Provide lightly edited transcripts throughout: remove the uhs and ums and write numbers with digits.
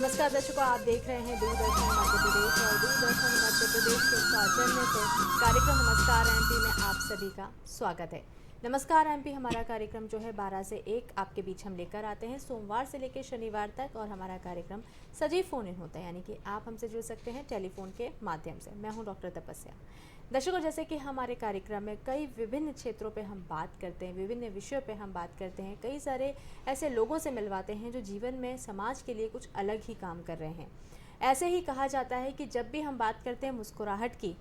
नमस्कार दर्शकों, आप देख रहे हैं दूरदर्शन मध्य प्रदेश और दूरदर्शन मध्य प्रदेश के सौजन्य से कार्यक्रम नमस्कार एमपी में आप सभी का स्वागत है। नमस्कार एमपी हमारा कार्यक्रम जो है 12 से 1 आपके बीच हम लेकर आते हैं सोमवार से लेकर शनिवार तक, और हमारा कार्यक्रम सजीव फोन इन होता है, यानी कि आप हमसे जुड़ सकते हैं टेलीफोन के माध्यम से। मैं हूं डॉक्टर तपस्या। दर्शकों, जैसे कि हमारे कार्यक्रम में कई विभिन्न क्षेत्रों पे हम बात करते हैं, विभिन्न विषयों पे हम बात करते हैं, कई सारे ऐसे लोगों से मिलवाते हैं जो जीवन में समाज के लिए कुछ अलग ही काम कर रहे हैं। ऐसे ही कहा जाता है कि जब भी हम बात करते हैं मुस्कुराहट की,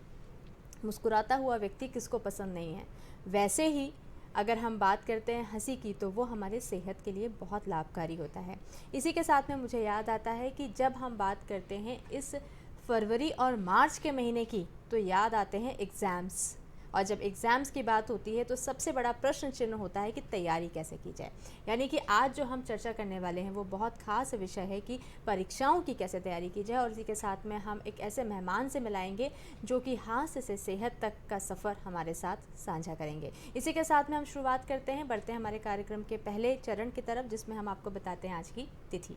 मुस्कुराता हुआ व्यक्ति किसको पसंद नहीं है। वैसे ही अगर हम बात करते हैं हंसी की, तो वो हमारे सेहत के लिए बहुत लाभकारी होता है। इसी के साथ में मुझे याद आता है कि जब हम बात करते हैं इस फरवरी और मार्च के महीने की, तो याद आते हैं एग्ज़ाम्स। और जब एग्ज़ाम्स की बात होती है तो सबसे बड़ा प्रश्न चिन्ह होता है कि तैयारी कैसे की जाए। यानी कि आज जो हम चर्चा करने वाले हैं वो बहुत ख़ास विषय है कि परीक्षाओं की कैसे तैयारी की जाए। और इसी के साथ में हम एक ऐसे मेहमान से मिलाएंगे जो कि हास्य से सेहत तक का सफ़र हमारे साथ साझा करेंगे। इसी के साथ में हम शुरुआत करते हैं, बढ़ते हैं हमारे कार्यक्रम के पहले चरण की तरफ, जिसमें हम आपको बताते हैं आज की तिथि।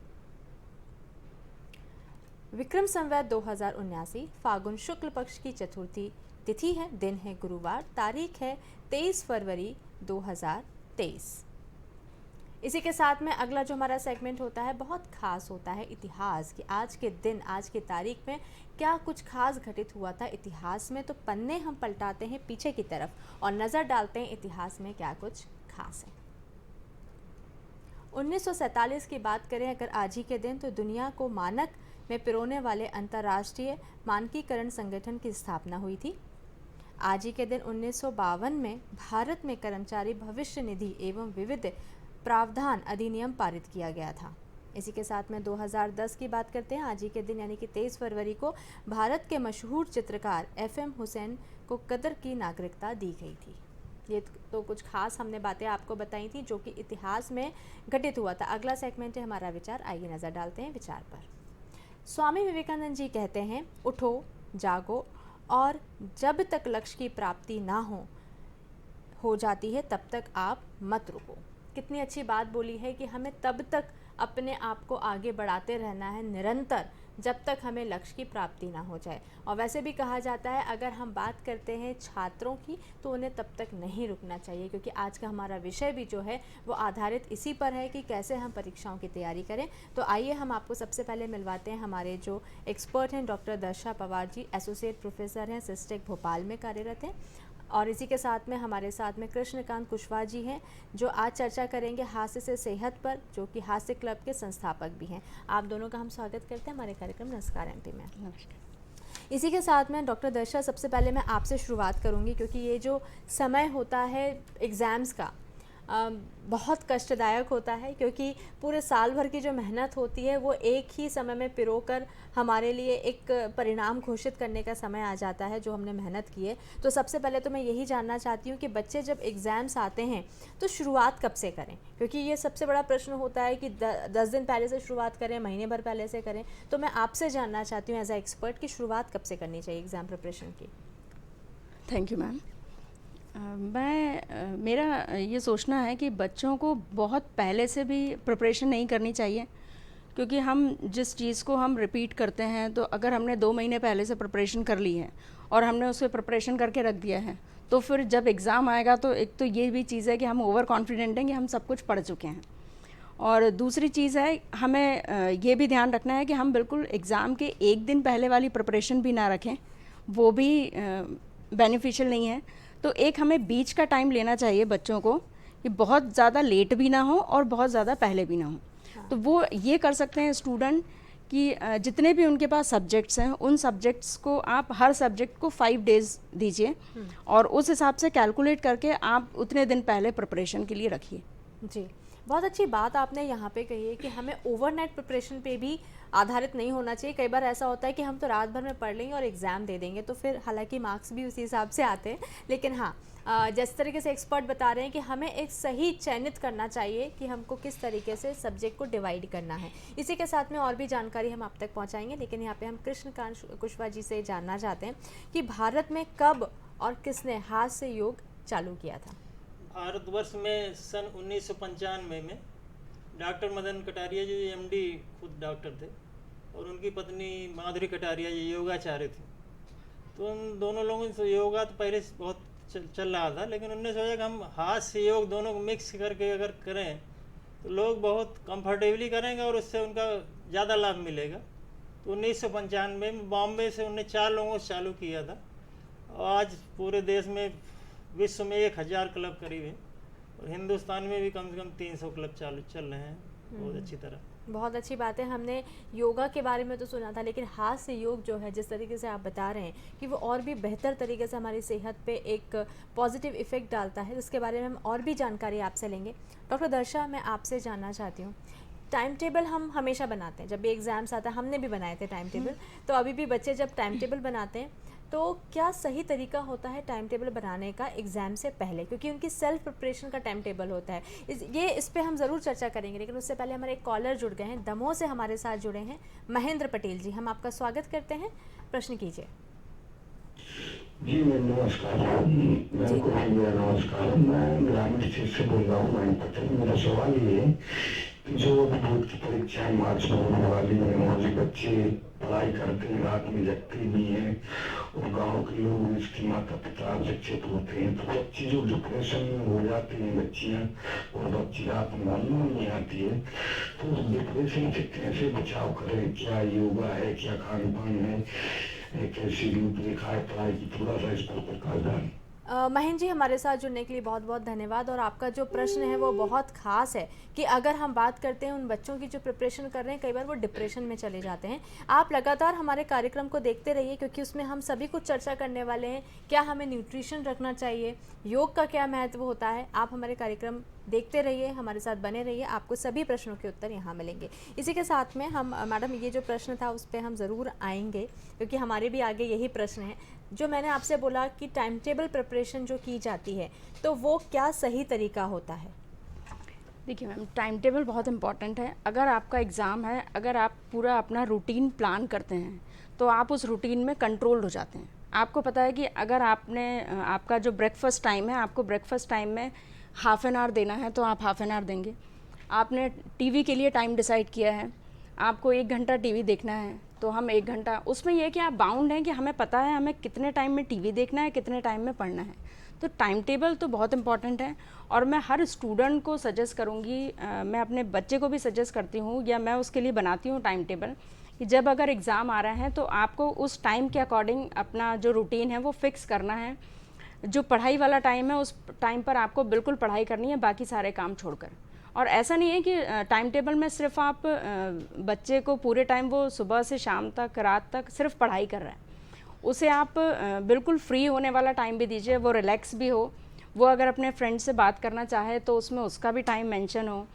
विक्रम संवत 2079 फागुन शुक्ल पक्ष की चतुर्थी तिथि है, दिन है गुरुवार, तारीख है 23 फरवरी 2023। इसी के साथ में अगला जो हमारा सेगमेंट होता है बहुत खास होता है, इतिहास की। आज के दिन, आज की तारीख में क्या कुछ खास घटित हुआ था इतिहास में, तो पन्ने हम पलटाते हैं पीछे की तरफ और नज़र डालते हैं इतिहास में क्या कुछ खास है। 1947 की बात करें अगर आज ही के दिन, तो दुनिया को मानक में पिरोने वाले अंतर्राष्ट्रीय मानकीकरण संगठन की स्थापना हुई थी। आज ही के दिन 1952 में भारत में कर्मचारी भविष्य निधि एवं विविध प्रावधान अधिनियम पारित किया गया था। इसी के साथ में 2010 की बात करते हैं। आज ही के दिन यानी कि 23 फरवरी को भारत के मशहूर चित्रकार FM हुसैन को कतर की नागरिकता दी गई थी। ये तो कुछ खास हमने बातें आपको बताई थी जो कि इतिहास में घटित हुआ था। अगला सेगमेंट है हमारा विचार। आइए नज़र डालते हैं विचार पर। स्वामी विवेकानंद जी कहते हैं, उठो, जागो और जब तक लक्ष्य की प्राप्ति ना हो जाती है तब तक आप मत रुको। कितनी अच्छी बात बोली है कि हमें तब तक अपने आप को आगे बढ़ाते रहना है निरंतर, जब तक हमें लक्ष्य की प्राप्ति ना हो जाए। और वैसे भी कहा जाता है अगर हम बात करते हैं छात्रों की, तो उन्हें तब तक नहीं रुकना चाहिए, क्योंकि आज का हमारा विषय भी जो है वो आधारित इसी पर है कि कैसे हम परीक्षाओं की तैयारी करें। तो आइए हम आपको सबसे पहले मिलवाते हैं हमारे जो एक्सपर्ट हैं, डॉक्टर दर्शा पवार जी, एसोसिएट प्रोफेसर हैं, सिस्टेक भोपाल में कार्यरत हैं। और इसी के साथ में हमारे साथ में कृष्णकांत कुशवाहा जी हैं, जो आज चर्चा करेंगे हास्य से सेहत पर, जो कि हास्य क्लब के संस्थापक भी हैं। आप दोनों का हम स्वागत करते हैं हमारे कार्यक्रम नमस्कार एमपी में। नमस्कार। इसी के साथ में डॉक्टर दर्शा, सबसे पहले मैं आपसे शुरुआत करूंगी, क्योंकि ये जो समय होता है एग्ज़ाम्स का बहुत कष्टदायक होता है, क्योंकि पूरे साल भर की जो मेहनत होती है वो एक ही समय में पिरोकर हमारे लिए एक परिणाम घोषित करने का समय आ जाता है जो हमने मेहनत की है। तो सबसे पहले तो मैं यही जानना चाहती हूँ कि बच्चे जब एग्ज़ाम्स आते हैं तो शुरुआत कब से करें, क्योंकि ये सबसे बड़ा प्रश्न होता है कि 10 दिन पहले से शुरुआत करें, महीने भर पहले से करें। तो मैं आपसे जानना चाहती हूँ एज ए एक्सपर्ट कि शुरुआत कब से करनी चाहिए एग्ज़ाम प्रिपरेशन की। Thank you ma'am. मेरा ये सोचना है कि बच्चों को बहुत पहले से भी प्रिपरेशन नहीं करनी चाहिए, क्योंकि हम जिस चीज़ को हम रिपीट करते हैं, तो अगर हमने 2 महीने पहले से प्रिपरेशन कर ली है और हमने उस पर प्रिपरेशन करके रख दिया है, तो फिर जब एग्ज़ाम आएगा तो एक तो ये भी चीज़ है कि हम ओवर कॉन्फिडेंट हैं कि हम सब कुछ पढ़ चुके हैं। और दूसरी चीज़ है, हमें ये भी ध्यान रखना है कि हम बिल्कुल एग्ज़ाम के एक दिन पहले वाली प्रिपरेशन भी ना रखें, वो भी बेनिफिशियल नहीं है। तो एक हमें बीच का टाइम लेना चाहिए बच्चों को, कि बहुत ज़्यादा लेट भी ना हो और बहुत ज़्यादा पहले भी ना हो। हाँ। तो वो ये कर सकते हैं स्टूडेंट कि जितने भी उनके पास सब्जेक्ट्स हैं, उन सब्जेक्ट्स को आप हर सब्जेक्ट को 5 डेज़ दीजिए और उस हिसाब से कैलकुलेट करके आप उतने दिन पहले प्रिपरेशन के लिए रखिए। जी, बहुत अच्छी बात आपने यहाँ पे कही है कि हमें ओवरनाइट प्रिपरेशन पे भी आधारित नहीं होना चाहिए। कई बार ऐसा होता है कि हम तो रात भर में पढ़ लेंगे और एग्ज़ाम दे देंगे, तो फिर हालांकि मार्क्स भी उसी हिसाब से आते हैं, लेकिन हाँ, जिस तरीके से एक्सपर्ट बता रहे हैं कि हमें एक सही चयनित करना चाहिए कि हमको किस तरीके से सब्जेक्ट को डिवाइड करना है। इसी के साथ में और भी जानकारी हम आप तक पहुँचाएंगे, लेकिन यहाँ पर हम कृष्णकांत कुशवाहा जी से जानना चाहते हैं कि भारत में कब और किसने हास्य योग चालू किया था। भारतवर्ष में सन 1995 में डॉक्टर मदन कटारिया जी MD खुद डॉक्टर थे, और उनकी पत्नी माधुरी कटारिया ये योगाचार्य थी। तो उन दोनों लोगों से योगा तो पहले से बहुत चल रहा था, लेकिन उन्होंने सोचा कि हम हाथ से योग दोनों को मिक्स करके अगर करें तो लोग बहुत कंफर्टेबली करेंगे और उससे उनका ज़्यादा लाभ मिलेगा। तो 1995 में बॉम्बे से उन्होंने 4 लोगों से चालू किया था और आज पूरे देश में, विश्व में 1000 क्लब करीब है और हिंदुस्तान में भी कम से कम 300 क्लब चालू चल रहे हैं बहुत अच्छी तरह। बहुत अच्छी बात है। हमने योगा के बारे में तो सुना था, लेकिन हाथ से योग जो है, जिस तरीके से आप बता रहे हैं कि वो और भी बेहतर तरीके से हमारी सेहत पे एक पॉजिटिव इफ़ेक्ट डालता है, इसके बारे में हम और भी जानकारी आपसे लेंगे। डॉक्टर दर्शा, मैं आपसे जानना चाहती हूँ, टाइम टेबल हम हमेशा बनाते हैं, जब भी एग्ज़ाम्स आता है हमने भी बनाए थे टाइम टेबल, तो अभी भी बच्चे जब टाइम टेबल बनाते हैं तो क्या सही तरीका होता है टाइम टेबल बनाने का एग्ज़ाम से पहले, क्योंकि उनकी सेल्फ प्रिपरेशन का टाइम टेबल होता है। इस पे हम ज़रूर चर्चा करेंगे, लेकिन उससे पहले हमारे एक कॉलर जुड़ गए हैं, दमोह से हमारे साथ जुड़े हैं महेंद्र पटेल जी। हम आपका स्वागत करते हैं, प्रश्न कीजिए। जी नमस्कार। नमस्कार, मैं ग्रामीण क्षेत्र से बोल रहा हूँ महेंद्र पटेल। मेरा सवाल ये है कि जो बोर्ड की परीक्षा मार्च में होने वाली है और जो बच्चे पढ़ाई करते हैं, रात में जगते नहीं है और गांव के लोग, इसके माता पिता शिक्षित होते हैं, तो बच्चे जो डिप्रेशन में हो जाते हैं बच्चियाँ, और बच्ची रात में मालूम नहीं आती है, तो उस डिप्रेशन से कैसे बचाव करें? क्या योगा है, क्या खान पान है, कैसी रूपरेखा है पढ़ाई की, थोड़ा सा इस पर प्रकाश डालें। महेंद्र जी, हमारे साथ जुड़ने के लिए बहुत बहुत धन्यवाद। और आपका जो प्रश्न है वो बहुत ख़ास है कि अगर हम बात करते हैं उन बच्चों की जो प्रिपरेशन कर रहे हैं, कई बार वो डिप्रेशन में चले जाते हैं। आप लगातार हमारे कार्यक्रम को देखते रहिए, क्योंकि उसमें हम सभी कुछ चर्चा करने वाले हैं। क्या हमें न्यूट्रिशन रखना चाहिए, योग का क्या महत्व होता है। आप हमारे कार्यक्रम देखते रहिए, हमारे साथ बने रहिए, आपको सभी प्रश्नों के उत्तर यहाँ मिलेंगे। इसी के साथ में हम मैडम, ये जो प्रश्न था उस पर हम ज़रूर आएंगे, क्योंकि हमारे भी आगे यही प्रश्न है। जो मैंने आपसे बोला कि टाइम टेबल प्रिपरेशन जो की जाती है, तो वो क्या सही तरीका होता है? देखिए मैम, टाइम टेबल बहुत इम्पॉर्टेंट है। अगर आपका एग्ज़ाम है, अगर आप पूरा अपना रूटीन प्लान करते हैं तो आप उस रूटीन में कंट्रोल्ड हो जाते हैं। आपको पता है कि अगर आपका जो ब्रेकफास्ट टाइम है, आपको ब्रेकफास्ट टाइम में हाफ़ एन आवर देना है तो आप हाफ़ एन आवर देंगे। आपने टीवी के लिए टाइम डिसाइड किया है, आपको 1 घंटा टीवी देखना है तो हम 1 घंटा, उसमें यह है कि आप बाउंड हैं कि हमें पता है हमें कितने टाइम में टीवी देखना है, कितने टाइम में पढ़ना है। तो टाइम टेबल तो बहुत इम्पॉर्टेंट है और मैं हर स्टूडेंट को सजेस्ट करूँगी, मैं अपने बच्चे को भी सजेस्ट करती हूँ या मैं उसके लिए बनाती हूँ टाइम टेबल, कि जब अगर एग्ज़ाम आ रहा है तो आपको उस टाइम के अकॉर्डिंग अपना जो रूटीन है वो फिक्स करना है। जो पढ़ाई वाला टाइम है उस टाइम पर आपको बिल्कुल पढ़ाई करनी है, बाकी सारे काम छोड़कर। और ऐसा नहीं है कि टाइम टेबल में सिर्फ आप बच्चे को पूरे टाइम वो सुबह से शाम तक, रात तक सिर्फ पढ़ाई कर रहा है, उसे आप बिल्कुल फ्री होने वाला टाइम भी दीजिए, वो रिलैक्स भी हो। वो अगर अपने फ्रेंड से बात करना चाहे तो उसमें उसका भी टाइम मेंशन हो।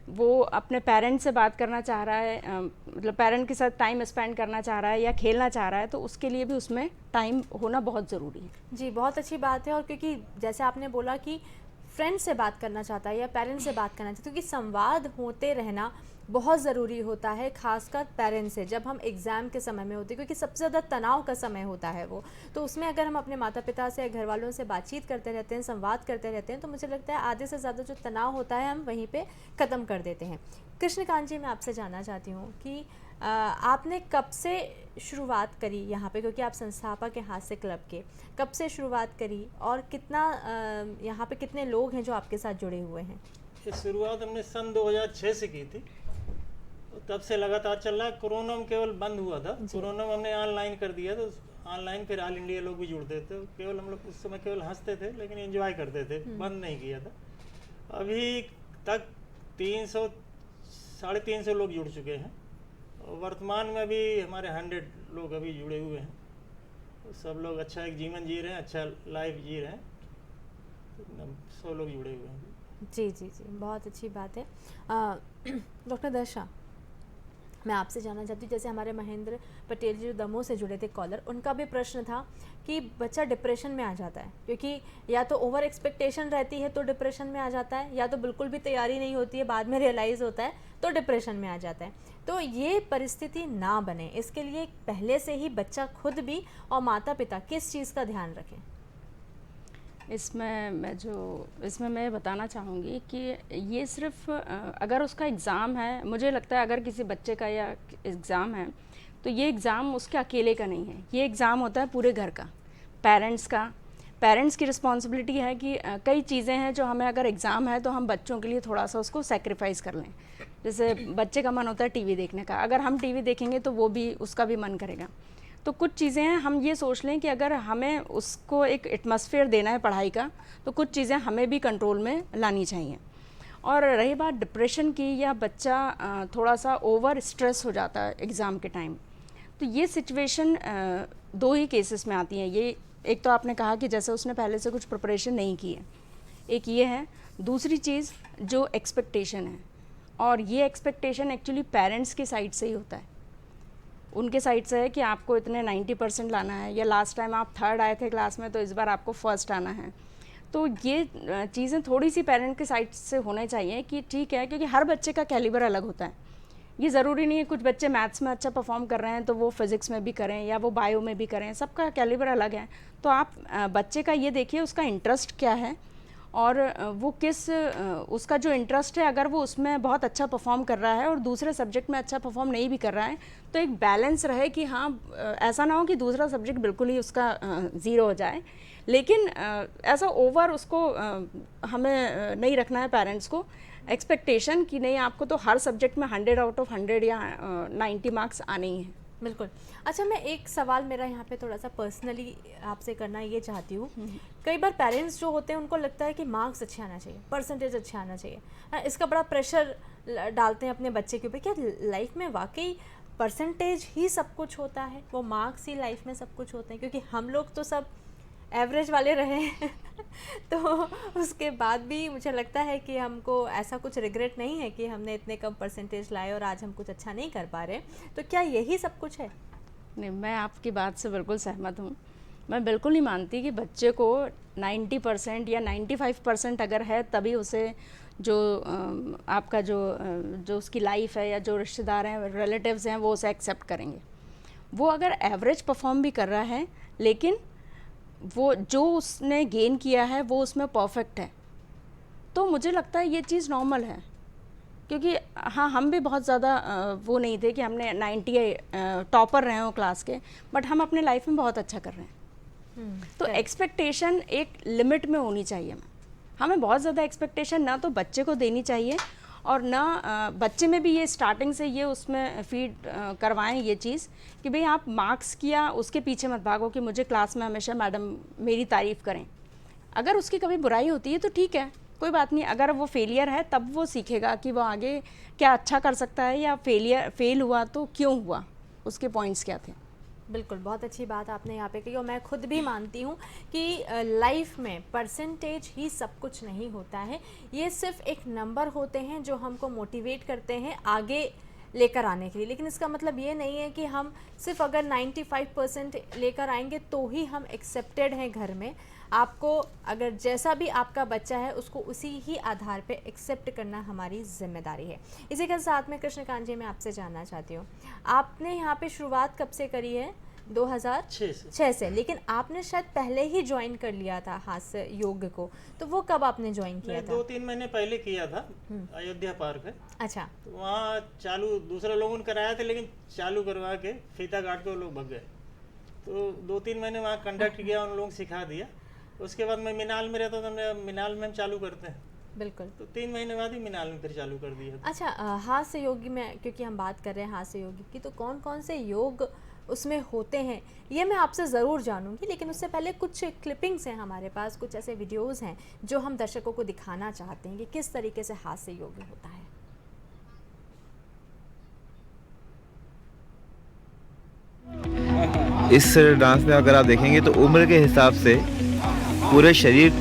वो अपने पेरेंट्स से बात करना चाह रहा है, मतलब पेरेंट के साथ टाइम स्पेंड करना चाह रहा है या खेलना चाह रहा है, तो उसके लिए भी उसमें टाइम होना बहुत ज़रूरी है। जी, बहुत अच्छी बात है। और क्योंकि जैसे आपने बोला कि फ्रेंड से बात करना चाहता है या पेरेंट्स से बात करना चाहता है, क्योंकि संवाद होते रहना बहुत ज़रूरी होता है, खासकर पेरेंट्स से, जब हम एग्ज़ाम के समय में होते हैं, क्योंकि सबसे ज़्यादा तनाव का समय होता है वो। तो उसमें अगर हम अपने माता पिता से या घर वालों से बातचीत करते रहते हैं, संवाद करते रहते हैं, तो मुझे लगता है आधे से ज़्यादा जो तनाव होता है हम वहीं पे ख़त्म कर देते हैं। कृष्णकांत जी, मैं आपसे जानना चाहती हूँ कि आपने कब से शुरुआत करी यहाँ पे, क्योंकि आप संस्थापक हैं हास्य क्लब के, कब से शुरुआत करी और कितना यहाँ पे कितने लोग हैं जो आपके साथ जुड़े हुए हैं? ये शुरुआत हमने सन 2006 से की थी, तब से लगातार चल रहा है। कोरोना में केवल बंद हुआ था, कोरोना में हमने ऑनलाइन कर दिया, तो ऑनलाइन फिर ऑल इंडिया लोग भी जुड़ते थे। केवल हम लोग उस समय केवल हंसते थे, लेकिन एंजॉय करते थे, बंद नहीं किया था। अभी तक 300 350 लोग जुड़ चुके हैं और वर्तमान में अभी हमारे 100 लोग अभी जुड़े हुए हैं। तो सब लोग अच्छा एक जीवन जी रहे हैं, अच्छा लाइफ जी रहे हैं, तो 100 लोग जुड़े हुए हैं। जी जी जी, बहुत अच्छी बात है। डॉक्टर दर्शा, मैं आपसे जानना चाहती हूँ, जैसे हमारे महेंद्र पटेल जी जो दमोह से जुड़े थे कॉलर, उनका भी प्रश्न था कि बच्चा डिप्रेशन में आ जाता है, क्योंकि या तो ओवर एक्सपेक्टेशन रहती है तो डिप्रेशन में आ जाता है, या तो बिल्कुल भी तैयारी नहीं होती है, बाद में रियलाइज़ होता है तो डिप्रेशन में आ जाता है। तो ये परिस्थिति ना बने, इसके लिए पहले से ही बच्चा खुद भी और माता पिता किस चीज़ का ध्यान रखें? इसमें मैं बताना चाहूँगी कि ये सिर्फ अगर उसका एग्ज़ाम है, मुझे लगता है अगर किसी बच्चे का या एग्ज़ाम है तो ये एग्ज़ाम उसके अकेले का नहीं है, ये एग्ज़ाम होता है पूरे घर का, पेरेंट्स का। पेरेंट्स की रिस्पॉन्सिबिलिटी है कि कई चीज़ें हैं जो हमें, अगर एग्ज़ाम है तो हम बच्चों के लिए थोड़ा सा उसको सेक्रीफाइस कर लें। जैसे बच्चे का मन होता है टीवी देखने का, अगर हम टीवी देखेंगे तो वो भी, उसका भी मन करेगा। तो कुछ चीज़ें हैं, हम ये सोच लें कि अगर हमें उसको एक एटमॉस्फेयर देना है पढ़ाई का, तो कुछ चीज़ें हमें भी कंट्रोल में लानी चाहिए। और रही बात डिप्रेशन की, या बच्चा थोड़ा सा ओवर स्ट्रेस हो जाता है एग्ज़ाम के टाइम, तो ये सिचुएशन दो ही केसेस में आती हैं। ये एक तो आपने कहा कि जैसे उसने पहले से कुछ प्रिपरेशन नहीं की है, एक ये है। दूसरी चीज़ जो एक्सपेक्टेशन है, और ये एक्सपेक्टेशन एक्चुअली पेरेंट्स की साइड से ही होता है। उनके साइड से है कि आपको इतने 90% लाना है, या लास्ट टाइम आप 3rd आए थे क्लास में तो इस बार आपको 1st आना है। तो ये चीज़ें थोड़ी सी पेरेंट के साइड से होने चाहिए कि ठीक है, क्योंकि हर बच्चे का कैलिबर अलग होता है। ये ज़रूरी नहीं है कुछ बच्चे मैथ्स में अच्छा परफॉर्म कर रहे हैं तो वो फिज़िक्स में भी करें या वो बायो में भी करें, सबका कैलिबर अलग है। तो आप बच्चे का ये देखिए उसका इंटरेस्ट क्या है, और वो किस उसका जो इंटरेस्ट है, अगर वो उसमें बहुत अच्छा परफॉर्म कर रहा है और दूसरे सब्जेक्ट में अच्छा परफॉर्म नहीं भी कर रहा है, तो एक बैलेंस रहे कि हाँ, ऐसा ना हो कि दूसरा सब्जेक्ट बिल्कुल ही उसका ज़ीरो हो जाए। लेकिन ऐसा ओवर उसको हमें नहीं रखना है पेरेंट्स को एक्सपेक्टेशन कि नहीं आपको तो हर सब्जेक्ट में 100 आउट ऑफ 100 या 90 मार्क्स आने ही हैं। बिल्कुल। अच्छा, मैं एक सवाल मेरा यहाँ पे थोड़ा सा पर्सनली आपसे करना ये चाहती हूँ। कई बार पेरेंट्स जो होते हैं उनको लगता है कि मार्क्स अच्छे आना चाहिए, परसेंटेज अच्छे आना चाहिए, इसका बड़ा प्रेशर डालते हैं अपने बच्चे के ऊपर। क्या लाइफ में वाकई परसेंटेज ही सब कुछ होता है, वो मार्क्स ही लाइफ में सब कुछ होते हैं? क्योंकि हम लोग तो सब एवरेज वाले रहे हैं तो उसके बाद भी मुझे लगता है कि हमको ऐसा कुछ रिग्रेट नहीं है कि हमने इतने कम परसेंटेज लाए और आज हम कुछ अच्छा नहीं कर पा रहे। तो क्या यही सब कुछ है? नहीं, मैं आपकी बात से बिल्कुल सहमत हूँ। मैं बिल्कुल नहीं मानती कि बच्चे को 90% या 95% अगर है तभी उसे जो आपका जो उसकी लाइफ है या जो रिश्तेदार हैं, रिलेटिव्स हैं, वो उसे एक्सेप्ट करेंगे। वो अगर एवरेज परफॉर्म भी कर रहा है लेकिन वो जो उसने गेन किया है वो उसमें परफेक्ट है, तो मुझे लगता है ये चीज़ नॉर्मल है। क्योंकि हाँ, हम भी बहुत ज़्यादा वो नहीं थे कि हमने 90 टॉपर रहे हो क्लास के, बट हम अपने लाइफ में बहुत अच्छा कर रहे हैं। तो एक्सपेक्टेशन एक लिमिट में होनी चाहिए। हमें बहुत ज़्यादा एक्सपेक्टेशन ना तो बच्चे को देनी चाहिए, और ना बच्चे में भी ये स्टार्टिंग से ये उसमें फीड करवाएं ये चीज़ कि भाई आप मार्क्स किया उसके पीछे मत भागो कि मुझे क्लास में हमेशा मैडम मेरी तारीफ़ करें। अगर उसकी कभी बुराई होती है तो ठीक है, कोई बात नहीं। अगर वो फेलियर है तब वो सीखेगा कि वो आगे क्या अच्छा कर सकता है, या फेल हुआ तो क्यों हुआ, उसके पॉइंट्स क्या थे। बिल्कुल, बहुत अच्छी बात आपने यहाँ पे कही, और मैं खुद भी मानती हूँ कि लाइफ में परसेंटेज ही सब कुछ नहीं होता है। ये सिर्फ एक नंबर होते हैं जो हमको मोटिवेट करते हैं आगे लेकर आने के लिए, लेकिन इसका मतलब ये नहीं है कि हम सिर्फ अगर 95% लेकर आएंगे तो ही हम एक्सेप्टेड हैं घर में। आपको अगर जैसा भी आपका बच्चा है उसको उसी ही आधार पे एक्सेप्ट करना हमारी जिम्मेदारी है। इसी के साथ में कृष्णकांत जी, मैं आपसे जानना चाहती हूँ, आपने यहाँ पे शुरुआत कब से करी है? 2006 से, लेकिन आपने शायद पहले ही ज्वाइन कर लिया था हास्य योग को, तो वो कब आपने ज्वाइन किया था? 2-3 महीने पहले किया था, अयोध्या पार्क है। अच्छा। तो वहाँ चालू दूसरे लोगों ने कराया था, लेकिन चालू करवा के फीता काट के वो लोग भग गए। तो 2-3 महीने वहाँ कंडक्ट किया, उन लोगों सिखा दिया। उसके बाद मैं मिनाल में रहता था, मिनाल में हम चालू करते हैं। बिल्कुल। तो 3 महीने बाद ही मिनाल में फिर चालू कर दिया। अच्छा, हास्य योगी में क्योंकि हम बात कर रहे हैं हास्य योगी की, तो कौन कौन से योग उसमें होते हैं ये मैं आपसे ज़रूर जानूंगी, लेकिन उससे पहले कुछ क्लिपिंग्स हैं हमारे पास, कुछ ऐसे वीडियोस हैं जो हम दर्शकों को दिखाना चाहते हैं कि किस तरीके से हास्य योग होता है। इस डांस में अगर आप देखेंगे तो उम्र के हिसाब से पूरे शरीर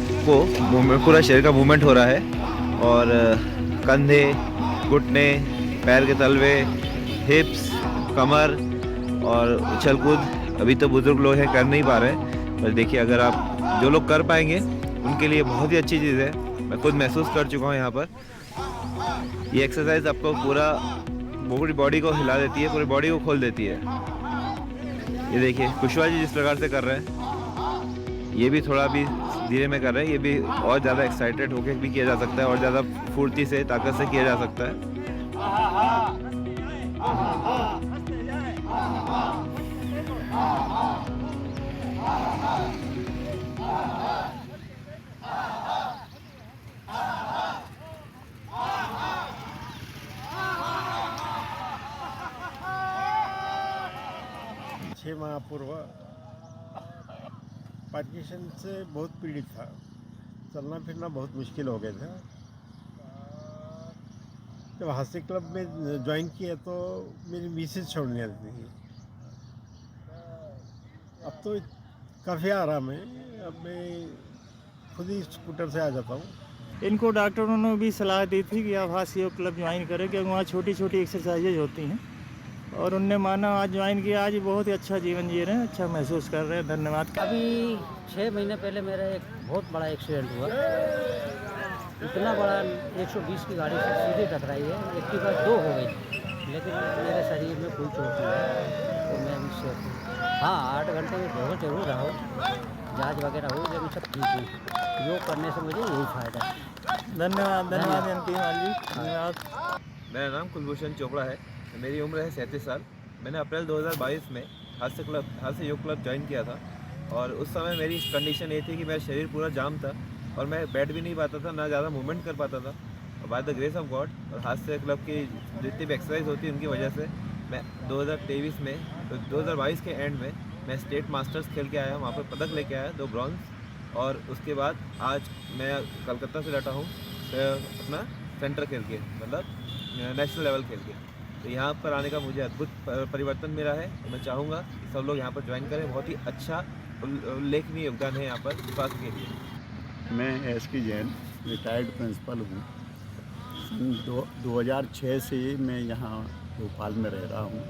का मूवमेंट हो रहा है, और कंधे, घुटने, पैर के तलवे, हिप्स, कमर और उछल कूद। अभी तो बुजुर्ग लोग हैं कर नहीं पा रहे, पर देखिए अगर आप जो लोग कर पाएंगे उनके लिए बहुत ही अच्छी चीज़ है। मैं खुद महसूस कर चुका हूँ यहाँ पर। ये एक्सरसाइज आपको पूरी बॉडी को हिला देती है, पूरी बॉडी को खोल देती है। ये देखिए कुशवाहा जी जिस प्रकार से कर रहे हैं, ये भी थोड़ा भी धीरे में कर रहे हैं। ये भी और ज़्यादा एक्साइटेड होकर भी किया जा सकता है, और ज़्यादा फुर्ती से, ताकत से किया जा सकता है। 6 माह पूर्व पार्किंसन से बहुत पीड़ित था। चलना फिरना बहुत मुश्किल हो गया था। जब हास्य क्लब में ज्वाइन किया तो मेरी मिसेज छोड़ने आती थी। अब तो काफ़ी आराम है। अब मैं खुद ही स्कूटर से आ जाता हूँ। इनको डॉक्टरों ने भी सलाह दी थी कि आप हास्य योग क्लब ज्वाइन करें, क्योंकि वहाँ छोटी छोटी एक्सरसाइजेज होती हैं, और उनने माना, आज ज्वाइन किया, आज बहुत ही अच्छा जीवन जी रहे हैं, अच्छा महसूस कर रहे हैं। धन्यवाद। अभी 6 महीने पहले मेरा एक बहुत बड़ा एक्सीडेंट हुआ। इतना बड़ा 120 की गाड़ी से सीधे टकराई है, एक्टिवा 2 हो गई, लेकिन मेरे शरीर में कोई चोट नहीं है, तो मैं अभी सेफ हूँ। हाँ, 8 घंटे में बहुत जरूर रहा हो, जाँच वगैरह हो, लेकिन सब ठीक है। योग करने से मुझे यही फ़ायदा है। धन्यवाद एमपी माल जी, धन्यवाद। मेरा नाम कुलभूषण चोपड़ा है। मेरी उम्र है 37 साल। मैंने अप्रैल 2022 में हास्य योग क्लब ज्वाइन किया था, और उस समय मेरी कंडीशन ये थी कि मेरा शरीर पूरा जाम था और मैं बैठ भी नहीं पाता था, ना ज़्यादा मूवमेंट कर पाता था। और by the grace of God और हास्य क्लब की जितनी भी एक्सरसाइज होती है उनकी वजह से मैं 2023 में, 2022 के एंड में मैं स्टेट मास्टर्स खेल के आया, वहाँ पर पदक लेके आया, 2 ब्रॉन्ज। और उसके बाद आज मैं कलकत्ता से लौटा हूँ अपना सेंटर खेल के, मतलब नेशनल लेवल खेल के। तो यहाँ पर आने का मुझे अद्भुत परिवर्तन मिला है। तो मैं चाहूँगा कि सब लोग यहाँ पर ज्वाइन करें। बहुत ही अच्छा उल्लेखनीय योगदान है यहाँ पर स्वास्थ्य के लिए। मैं एस.के. जैन रिटायर्ड प्रिंसिपल हूँ। सन 2006 से मैं यहाँ भोपाल में रह रहा हूँ।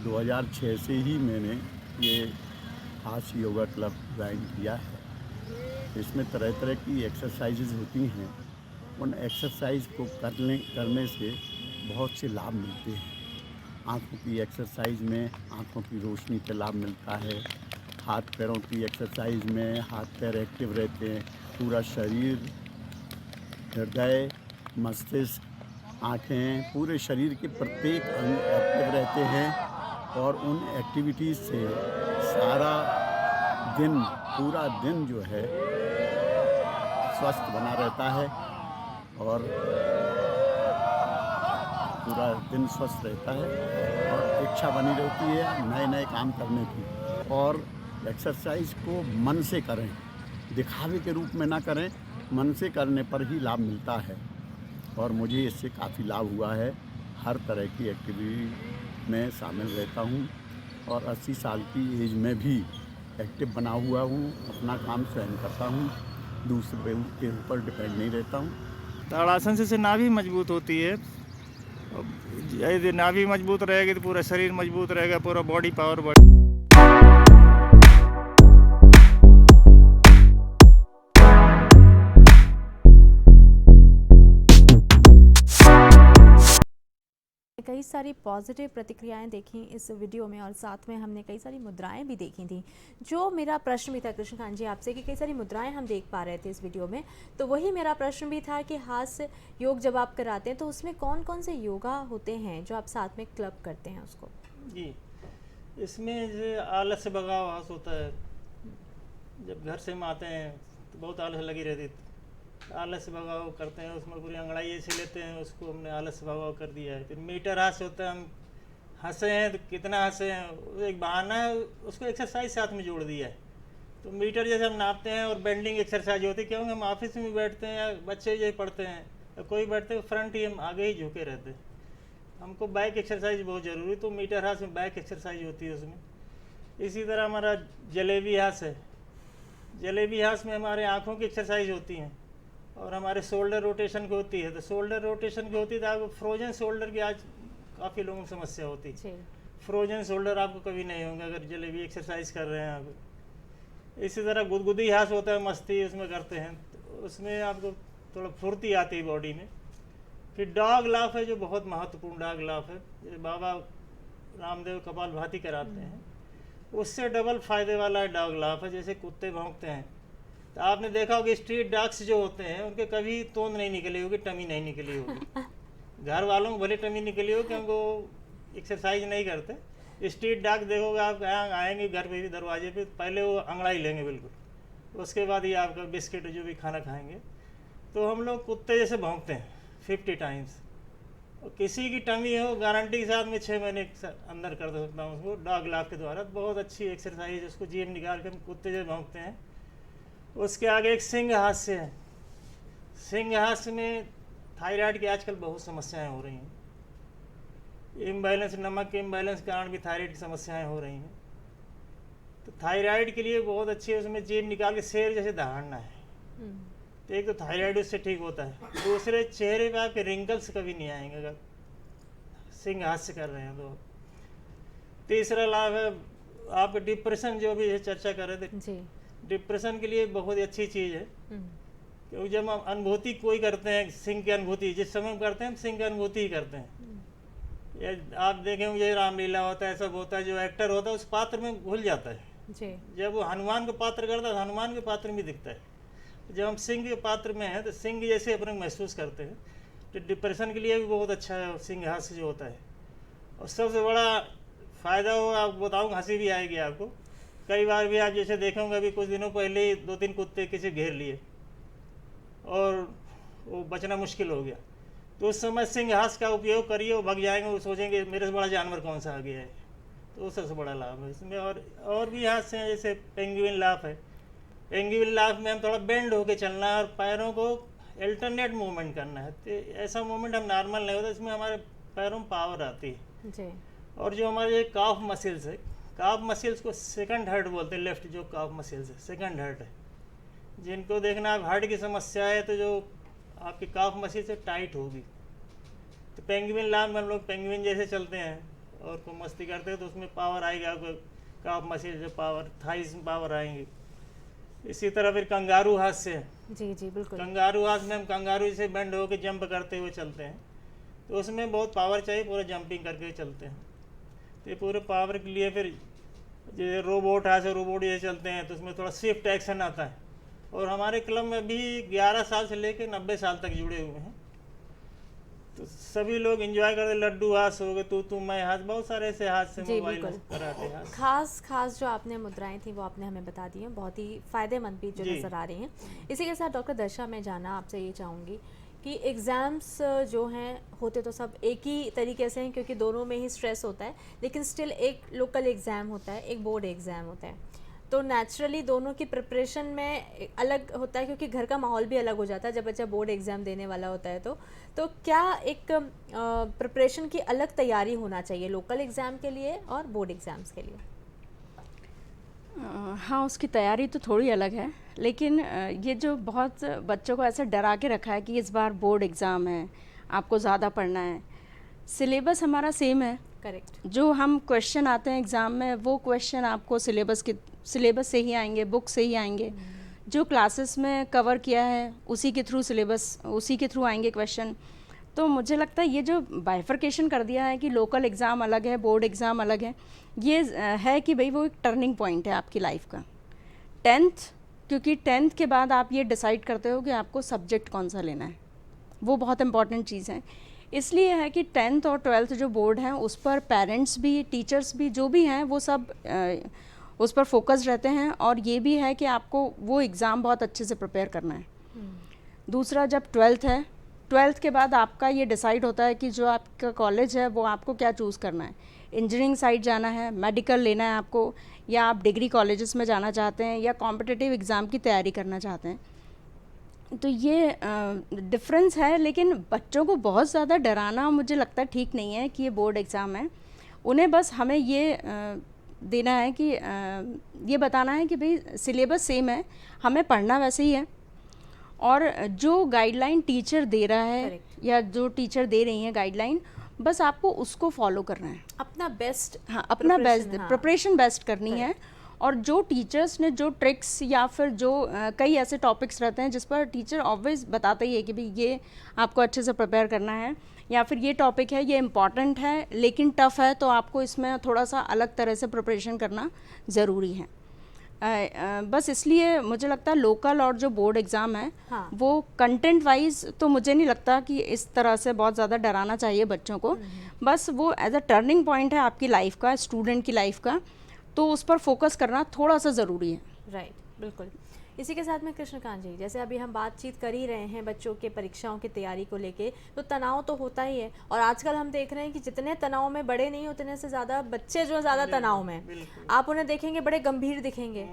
2006 से ही मैंने ये हास्य योगा क्लब ज्वाइन किया है। इसमें तरह तरह की एक्सरसाइजेज होती हैं। उन एक्सरसाइज को करने से बहुत से लाभ मिलते हैं। आँखों की एक्सरसाइज में आँखों की रोशनी का लाभ मिलता है। हाथ पैरों की एक्सरसाइज में हाथ पैर एक्टिव रहते हैं। पूरा शरीर, हृदय, मस्तिष्क, आँखें, पूरे शरीर के प्रत्येक अंग एक्टिव रहते हैं, और उन एक्टिविटीज़ से सारा दिन, पूरा दिन जो है स्वस्थ बना रहता है, और पूरा दिन स्वस्थ रहता है, और इच्छा बनी रहती है नए नए काम करने की। और एक्सरसाइज को मन से करें, दिखावे के रूप में ना करें, मन से करने पर ही लाभ मिलता है। और मुझे इससे काफ़ी लाभ हुआ है। हर तरह की एक्टिविटी में शामिल रहता हूँ, और 80 साल की एज में भी एक्टिव बना हुआ हूँ। अपना काम स्वयं करता हूँ, दूसरे के ऊपर डिपेंड नहीं रहता हूँ। ताड़ासन से नाभि मजबूत होती है। यदि नाभि मजबूत रहेगी तो पूरा शरीर मजबूत रहेगा, पूरा बॉडी पावर बढ़। कई सारी पॉजिटिव प्रतिक्रियाएं देखी इस वीडियो में, और साथ में हमने कई सारी मुद्राएं भी देखी थी। जो मेरा प्रश्न भी था कृष्णकांत जी आपसे कि कई सारी मुद्राएं हम देख पा रहे थे इस वीडियो में, तो वही मेरा प्रश्न भी था कि हास्य योग जब आप कराते हैं तो उसमें कौन कौन से योगा होते हैं जो आप साथ में क्लब करते हैं उसको? जी, इसमें जो आलस से भगाव हास होता है। जब घर से हम आते हैं तो बहुत आलस लगी रहती है, आलस भगाव करते हैं, उसमें पूरी अंगड़ाई ऐसे लेते हैं, उसको हमने आलस भगाव कर दिया है। फिर मीटर हास्य होता है, हम हंसे हैं तो कितना हंसे हैं, एक बहाना है, उसको एक्सरसाइज साथ में जोड़ दिया है। तो मीटर जैसे हम नापते हैं, और बेंडिंग एक्सरसाइज होती है, क्योंकि हम ऑफिस में बैठते हैं या बच्चे जैसे पढ़ते हैं या कोई बैठते हैं फ्रंट ही हम आगे ही झुके रहते हैं। हमको बैक एक्सरसाइज बहुत ज़रूरी, तो मीटर हाथ में बैक एक्सरसाइज होती है उसमें। इसी तरह हमारा जलेबी हाथ है। जलेबी हाथ में हमारे आँखों की एक्सरसाइज होती हैं, और हमारे शोल्डर रोटेशन की होती है। तो शोल्डर रोटेशन की होती है तो आपको फ्रोजन शोल्डर की आज काफ़ी लोगों को समस्या होती है। फ्रोजन शोल्डर आपको कभी नहीं होंगे अगर जलेबी एक्सरसाइज कर रहे हैं आप। इसी तरह गुदगुदी हाथ होता है, मस्ती उसमें करते हैं, तो उसमें आपको थोड़ा फुर्ती आती है बॉडी में। फिर डॉग लाफ है, जो बहुत महत्वपूर्ण डॉग लाफ है, जैसे बाबा रामदेव कपालभाति कराते हैं, उससे डबल फायदे वाला है डॉग लाफ है। जैसे कुत्ते भौंकते हैं तो आपने देखा होगा स्ट्रीट डॉग्स जो होते हैं उनके कभी तोंद नहीं निकली होगी, टमी नहीं निकली होगी। घर वालों को भले टमी निकली हो, क्योंकि वो एक्सरसाइज नहीं करते। स्ट्रीट डॉग देखोगे आप, आएंगे घर पे भी, दरवाजे पे, पहले वो अंगड़ाई लेंगे बिल्कुल, उसके बाद ही आपका बिस्किट जो भी खाना खाएंगे। तो हम लोग कुत्ते जैसे भौंकते हैं 50 टाइम्स, और किसी की टमी हो गारंटी के साथ में 6 महीने के अंदर कर सकता हूँ उसको डॉग लाफ के द्वारा। बहुत अच्छी एक्सरसाइज है, उसको जीभ निकाल के हम कुत्ते जैसे भौंकते हैं। उसके आगे एक सिंह हास्य है। सिंह हास्य में थायराइड की आजकल बहुत समस्याएं हो रही हैं। इम्बैलेंस, नमक के इम्बैलेंस के कारण भी थायराइड की समस्याएं हो रही हैं। तो थायराइड के लिए बहुत अच्छी है, उसमें जीभ निकाल के शेर जैसे दहाड़ना है। तो एक तो थायराइड उससे ठीक होता है, दूसरे चेहरे पे आपके रिंकल्स कभी नहीं आएंगे अगर सिंह हास्य कर रहे हैं तो। तीसरा लाभ है आपके डिप्रेशन, जो भी चर्चा कर रहे थे जी। डिप्रेशन के लिए बहुत ही अच्छी चीज़ है। क्योंकि जब हम अनुभूति कोई करते हैं, सिंह की अनुभूति जिस समय हम करते हैं हम सिंह की अनुभूति ही करते हैं। ये आप देखें ये रामलीला होता है, सब होता है, जो एक्टर होता है उस पात्र में घुल जाता है जी। जब वो हनुमान का पात्र करता है तो हनुमान के पात्र में दिखता है। जब हम सिंह के पात्र में हैं तो सिंह जैसे अपने महसूस करते हैं। तो डिप्रेशन के लिए भी बहुत अच्छा है सिंह हास्य जो होता है। और सबसे बड़ा फ़ायदा हो, आप बताऊँ, हंसी भी आएगी आपको। कई बार भी आप जैसे देखेंगे अभी कुछ दिनों पहले ही 2-3 कुत्ते किसी घेर लिए और वो बचना मुश्किल हो गया, तो उस समय सिंह हास्य का उपयोग करिए, वो भाग जाएंगे, वो सोचेंगे मेरे से बड़ा जानवर कौन सा आ गया है। तो वो सबसे बड़ा लाभ है इसमें। और भी हास्य हैं, जैसे पेंगुइन लाफ है। पेंगुइन लाफ में हम थोड़ा बेंड होके चलना है और पैरों को अल्टरनेट मूवमेंट करना है। तो ऐसा मूवमेंट हम नॉर्मल नहीं होता, इसमें हमारे पैरों में पावर आती है जी। और जो हमारे काफ मसल्स है, काफ मसल्स को सेकंड हार्ट बोलते हैं। लेफ्ट जो काफ मसल्स है सेकंड हार्ट है। जिनको देखना आप हार्ट की समस्या है तो जो आपकी काफ मसल से टाइट होगी, तो पेंगुइन लाफ में हम लोग पेंगुइन जैसे चलते हैं और को मस्ती करते हैं तो उसमें पावर आएगी आपको, काफ मसल जो पावर, थाइस में पावर आएंगी। इसी तरह फिर कंगारू हाथ से है। जी जी बिल्कुल। कंगारू हाथ में हम कंगारू से बेंड होकर जंप करते हुए चलते हैं, तो उसमें बहुत पावर चाहिए, पूरा जंपिंग करके चलते हैं। तो ये पूरे पावर के लिए फिर जैसे रोबोट हाथ से रोबोट जैसे चलते हैं तो उसमें थोड़ा स्विफ्ट एक्शन आता है। और हमारे क्लब में भी 11 साल से लेकर 90 साल तक जुड़े हुए हैं, तो सभी लोग एंजॉय करते। लड्डू हाथ हो गए, तू मैं हाथ, बहुत सारे ऐसे हाथ से जी, मोबाइल बिल्कुल। कराते हाथ। खास जो आपने मुद्राएं थी वो आपने हमें बता दी हैं, बहुत ही फ़ायदेमंद भी जो जी। नज़र आ रही हैं। इसी के साथ डॉक्टर दर्शा, मैं जानना आपसे ये चाहूँगी कि एग्ज़ाम्स जो हैं होते तो सब एक ही तरीके से हैं क्योंकि दोनों में ही स्ट्रेस होता है, लेकिन स्टिल एक लोकल एग्ज़ाम होता है, एक बोर्ड एग्ज़ाम होता है। तो नेचुरली दोनों की प्रिपरेशन में अलग होता है क्योंकि घर का माहौल भी अलग हो जाता है जब बच्चा बोर्ड एग्ज़ाम देने वाला होता है। तो क्या एक प्रिपरेशन की अलग तैयारी होना चाहिए लोकल एग्ज़ाम के लिए और बोर्ड एग्ज़ाम्स के लिए? हाँ, उसकी तैयारी तो थोड़ी अलग है, लेकिन ये जो बहुत बच्चों को ऐसे डरा के रखा है कि इस बार बोर्ड एग्ज़ाम है, आपको ज़्यादा पढ़ना है। सिलेबस हमारा सेम है। करेक्ट। जो हम क्वेश्चन आते हैं एग्ज़ाम में वो क्वेश्चन आपको सिलेबस से ही आएंगे, बुक से ही आएंगे। जो क्लासेस में कवर किया है उसी के थ्रू आएंगे क्वेश्चन। तो मुझे लगता है ये जो बाइफर्केशन कर दिया है कि लोकल एग्ज़ाम अलग है, बोर्ड एग्ज़ाम अलग है, ये है कि भाई वो एक टर्निंग पॉइंट है आपकी लाइफ का। 10th, क्योंकि 10th के बाद आप ये डिसाइड करते हो कि आपको सब्जेक्ट कौन सा लेना है, वो बहुत इंपॉर्टेंट चीज़ है। इसलिए है कि 10th और 12th जो बोर्ड हैं उस पर पेरेंट्स भी, टीचर्स भी, जो भी हैं वो सब उस पर फोकस रहते हैं। और ये भी है कि आपको वो एग्ज़ाम बहुत अच्छे से प्रिपेयर करना है। दूसरा, जब 12th है, 12th के बाद आपका ये डिसाइड होता है कि जो आपका कॉलेज है वो आपको क्या चूज़ करना है। इंजीनियरिंग साइड जाना है, मेडिकल लेना है आपको, या आप डिग्री कॉलेजेस में जाना चाहते हैं, या कॉम्पिटिटिव एग्ज़ाम की तैयारी करना चाहते हैं। तो ये डिफरेंस है। लेकिन बच्चों को बहुत ज़्यादा डराना मुझे लगता है ठीक नहीं है कि ये बोर्ड एग्ज़ाम है। उन्हें बस हमें ये देना है कि ये बताना है कि भाई सिलेबस सेम है, हमें पढ़ना वैसे ही है, और जो गाइडलाइन टीचर दे रहा है Correct. या जो टीचर दे रही हैं गाइडलाइन, बस आपको उसको फॉलो करना है। अपना बेस्ट, हाँ, अपना बेस्ट, हाँ। प्रिपरेशन बेस्ट करनी है। और जो टीचर्स ने जो ट्रिक्स या फिर जो कई ऐसे टॉपिक्स रहते हैं जिस पर टीचर ऑब्वियस बताते ही है कि भाई ये आपको अच्छे से प्रिपेयर करना है, या फिर ये टॉपिक है, ये इम्पॉर्टेंट है लेकिन टफ़ है, तो आपको इसमें थोड़ा सा अलग तरह से प्रिपरेशन करना ज़रूरी है। बस इसलिए मुझे लगता है लोकल और जो बोर्ड एग्ज़ाम है, हाँ। वो कंटेंट वाइज तो मुझे नहीं लगता कि इस तरह से बहुत ज़्यादा डराना चाहिए बच्चों को। बस वो एज अ टर्निंग पॉइंट है आपकी लाइफ का, स्टूडेंट की लाइफ का, तो उस पर फोकस करना थोड़ा सा ज़रूरी है। राइट, बिल्कुल। इसी के साथ में कृष्णकांत जी, जैसे अभी हम बातचीत कर ही रहे हैं बच्चों के परीक्षाओं की तैयारी को लेके, तो तनाव तो होता ही है, और आजकल हम देख रहे हैं कि जितने तनाव में बड़े नहीं उतने से ज़्यादा बच्चे जो ज़्यादा तनाव में, आप उन्हें देखेंगे बड़े गंभीर दिखेंगे,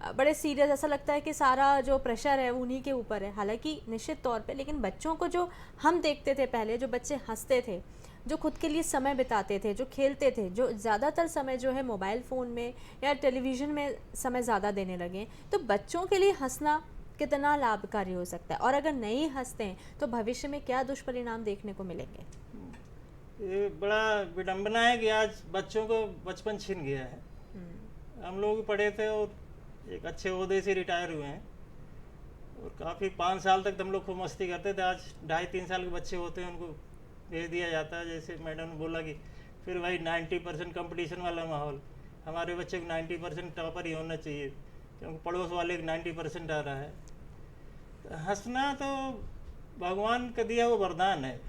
बड़े सीरियस, ऐसा लगता है कि सारा जो प्रेशर है वो उन्हीं के ऊपर है। हालांकि निश्चित तौर पे, लेकिन बच्चों को जो हम देखते थे पहले, जो बच्चे हंसते थे, जो खुद के लिए समय बिताते थे, जो खेलते थे, जो ज़्यादातर समय जो है मोबाइल फ़ोन में या टेलीविज़न में समय ज़्यादा देने लगे, तो बच्चों के लिए हंसना कितना लाभकारी हो सकता है, और अगर नहीं हंसते हैं तो भविष्य में क्या दुष्परिणाम देखने को मिलेंगे? ये बड़ा विडंबना है कि आज बच्चों को बचपन छिन गया है। हम लोग पढ़े थे और एक अच्छे ओहदे से रिटायर हुए हैं, और काफ़ी 5 साल तक हम लोग खूब मस्ती करते थे। आज 2.5-3 साल के बच्चे होते हैं, उनको भेज दिया जाता है, जैसे मैडम ने बोला कि फिर भाई 90% कंपटीशन वाला माहौल, हमारे बच्चे को 90% टॉपर ही होना चाहिए क्योंकि पड़ोस वाले को 90% आ रहा है। तो हंसना तो भगवान का दिया वो वरदान है,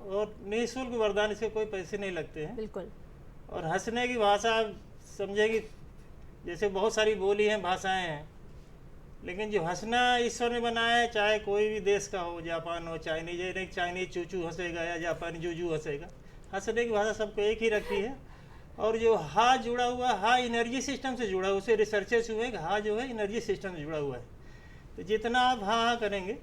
और निःशुल्क वरदान, इसके कोई पैसे नहीं लगते हैं। बिल्कुल। और हंसने की भाषा आप समझेगी, जैसे बहुत सारी बोली हैं, भाषाएं हैं, लेकिन जो हंसना ईश्वर ने बनाया है, चाहे कोई भी देश का हो, जापान हो, चाइनीज चूचू हंसेगा या जापानी जूजू हंसेगा, हंसने की भाषा सबको एक ही रखी है। और जो हा जुड़ा हुआ, हा एनर्जी सिस्टम से जुड़ा, उसे रिसर्चेस हुए कि हा जो है एनर्जी सिस्टम से जुड़ा हुआ है। तो जितना आप हा करेंगे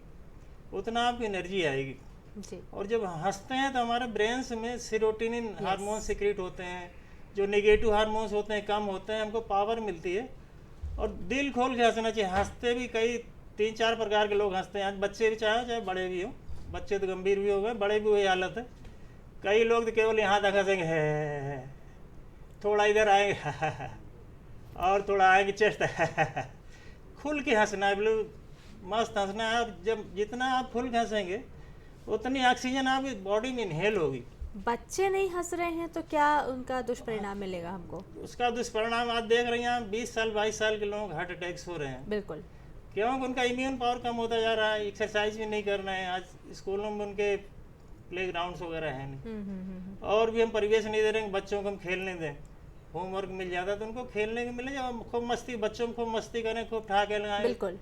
उतना आपकी एनर्जी आएगी जी। और जब हंसते हैं तो हमारे ब्रेन्स में सेरोटोनिन हार्मोन सिक्रीट होते हैं, जो नेगेटिव हार्मोन्स होते हैं कम होते हैं, हमको पावर मिलती है। और दिल खोल के हंसना चाहिए। हंसते भी कई 3-4 प्रकार के लोग हंसते हैं। आज बच्चे भी चाहे बड़े भी हो, बच्चे तो गंभीर भी हो गए, बड़े भी वही हालत है। कई लोग तो केवल यहाँ तक हंसेंगे है, थोड़ा इधर आएंगे और थोड़ा आएंगे चेस्ट खुल के हंसना है, बिल्कुल मस्त हंसना है। और जब जितना आप खुल के हंसेंगे उतनी ऑक्सीजन आपकी बॉडी में इनहेल होगी। बच्चे नहीं हंस रहे हैं तो क्या उनका दुष्परिणाम मिलेगा हमको? उसका दुष्परिणाम आप देख रहे हैं, 20 साल 22 साल के लोग हार्ट अटैक्स हो रहे हैं। बिल्कुल। क्योंकि उनका इम्यून पावर कम होता जा रहा है, एक्सरसाइज भी नहीं कर रहे हैं। आज स्कूलों में उनके प्ले ग्राउंड्स वगैरह हैं नहीं, और भी हम परिवेश नहीं दे रहे हैं बच्चों को हम खेलने दें। होमवर्क मिल जाता है तो उनको खेलने को मिले, जब खूब मस्ती, बच्चों को खूब मस्ती करें, खूब ठहाके लगाएं, बिल्कुल,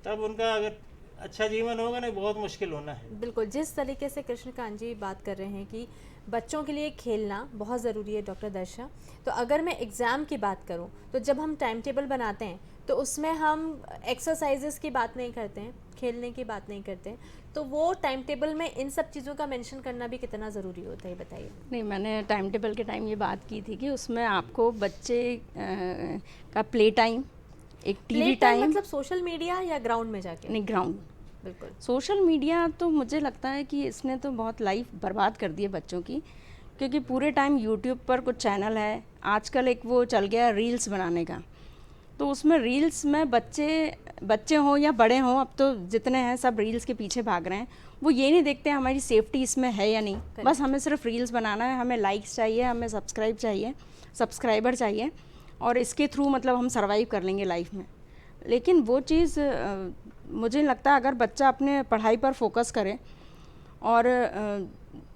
तब उनका अगर अच्छा जीवन होगा नहीं, बहुत मुश्किल होना है। बिल्कुल। जिस तरीके से कृष्णकांत जी बात कर रहे हैं कि बच्चों के लिए खेलना बहुत ज़रूरी है डॉक्टर दर्शा, तो अगर मैं एग्ज़ाम की बात करूं तो जब हम टाइम टेबल बनाते हैं तो उसमें हम एक्सरसाइजेस की बात नहीं करते हैं, खेलने की बात नहीं करते हैं, तो वो टाइम टेबल में इन सब चीज़ों का मेंशन करना भी कितना ज़रूरी होता है, बताइए। नहीं, मैंने टाइम टेबल के टाइम ये बात की थी कि उसमें आपको बच्चे का प्ले टाइम, एक टीवी टाइम, मतलब सोशल मीडिया या ग्राउंड में जाके? नहीं, ग्राउंड। बिल्कुल। सोशल मीडिया तो मुझे लगता है कि इसने तो बहुत लाइफ बर्बाद कर दी है बच्चों की, क्योंकि पूरे टाइम यूट्यूब पर कुछ चैनल है, आजकल एक वो चल गया रील्स बनाने का, तो उसमें रील्स में बच्चे हों या बड़े हों, अब तो जितने हैं सब रील्स के पीछे भाग रहे हैं। वो ये नहीं देखते हमारी सेफ्टी इसमें है या नहीं, बस हमें सिर्फ रील्स बनाना है, हमें लाइक्स चाहिए, हमें सब्सक्राइबर चाहिए, और इसके थ्रू मतलब हम सर्वाइव कर लेंगे लाइफ में। लेकिन वो चीज़ मुझे लगता है अगर बच्चा अपने पढ़ाई पर फोकस करे और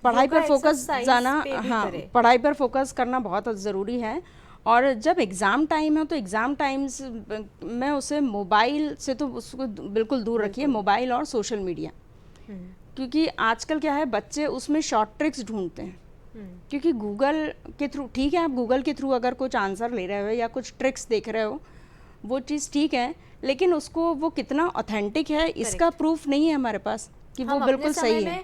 पढ़ाई पर फोकस जाना, हाँ, पढ़ाई पर फोकस करना बहुत ज़रूरी है। और जब एग्ज़ाम टाइम है तो एग्ज़ाम टाइम्स में उसे मोबाइल से तो उसको बिल्कुल दूर रखिए, मोबाइल और सोशल मीडिया, क्योंकि आजकल क्या है बच्चे उसमें शॉर्ट ट्रिक्स ढूंढते हैं, क्योंकि गूगल के थ्रू, ठीक है आप गूगल के थ्रू अगर कुछ आंसर ले रहे हो या कुछ ट्रिक्स देख रहे हो वो चीज़ ठीक है, लेकिन उसको वो कितना ऑथेंटिक है इसका प्रूफ नहीं है हमारे पास कि वो बिल्कुल सही है।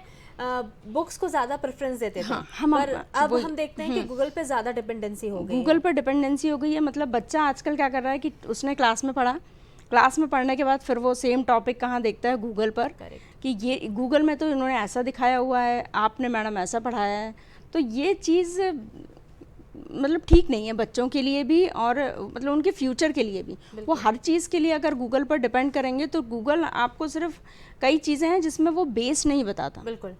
बुक्स को ज़्यादा प्रेफरेंस देते थे, हाँ, पर अब हम देखते हैं कि गूगल पे ज़्यादा डिपेंडेंसी हो गई है। गूगल पर डिपेंडेंसी हो गई है, मतलब बच्चा आजकल क्या कर रहा है कि उसने क्लास में पढ़ा, क्लास में पढ़ने के बाद फिर वो सेम टॉपिक कहाँ देखता है, गूगल पर, कि ये गूगल में तो इन्होंने ऐसा दिखाया हुआ है, आपने मैडम ऐसा पढ़ाया है। तो ये चीज़ मतलब ठीक नहीं है बच्चों के लिए भी और मतलब उनके फ्यूचर के लिए भी। वो हर चीज़ के लिए अगर गूगल पर डिपेंड करेंगे तो गूगल आपको सिर्फ कई चीज़ें हैं जिसमें वो बेस नहीं बताता, बिल्कुल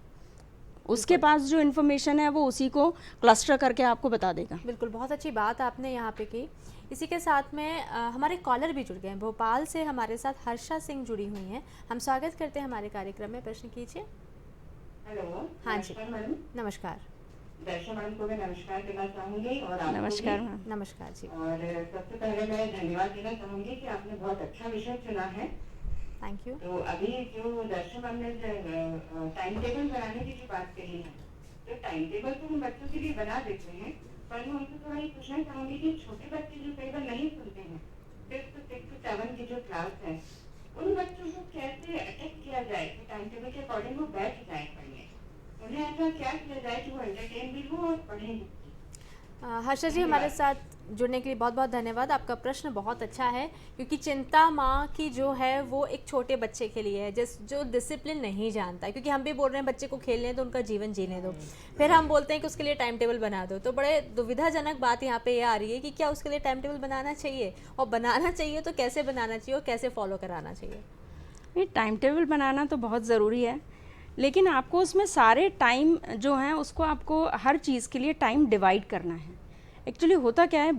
उसके पास जो इन्फॉर्मेशन है वो उसी को क्लस्टर करके आपको बता देगा। बिल्कुल, बहुत अच्छी बात आपने यहाँ पे की। इसी के साथ में हमारे कॉलर भी जुड़ गए हैं। भोपाल से हमारे साथ हर्षा सिंह जुड़ी हुई हैं, हम स्वागत करते हैं हमारे कार्यक्रम में। प्रश्न कीजिए। हेलो। हाँ जी, नमस्कार। दर्शन मैम को मैं नमस्कार करना चाहूँगी और आपको नमस्कार भी। मैम। नमस्कार जी। और सबसे पहले मैं धन्यवाद देना चाहूँगी कि आपने बहुत अच्छा विषय चुना है। Thank you. तो अभी जो दर्शन मैम ने टाइम टेबल बनाने की जो बात कही है, तो टाइम टेबल तो हम बच्चों के लिए बना देते हैं, पर मैं उनसे थोड़ा ये पूछना चाहूँगी कि छोटे बच्चे जो कई बार नहीं सुनते हैं, 5th, 6th, 7 की जो क्लास है, उन बच्चों को कैसे अटैक किया जाए कि टाइम टेबल के अकॉर्डिंग वो बैठ जाए पढ़ने। उन्हें ऐसा क्या किया जाए कि वो एंटरटेन भी हो और पढ़ें भी। हर्षा जी हमारे साथ जुड़ने के लिए बहुत बहुत धन्यवाद। आपका प्रश्न बहुत अच्छा है, क्योंकि चिंता माँ की जो है वो एक छोटे बच्चे के लिए है जो डिसिप्लिन नहीं जानता है। क्योंकि हम भी बोल रहे हैं बच्चे को खेलने दो, उनका जीवन जीने दो, फिर हम बोलते हैं कि उसके लिए टाइम टेबल बना दो। तो बड़े दुविधाजनक बात यहाँ पे ये आ रही है कि क्या उसके लिए टाइम टेबल बनाना चाहिए, और बनाना चाहिए तो कैसे बनाना चाहिए और कैसे फॉलो कराना चाहिए। ये टाइम टेबल बनाना तो बहुत ज़रूरी है, लेकिन आपको उसमें सारे टाइम जो हैं उसको आपको हर चीज़ के लिए टाइम डिवाइड करना है। एक्चुअली होता क्या है,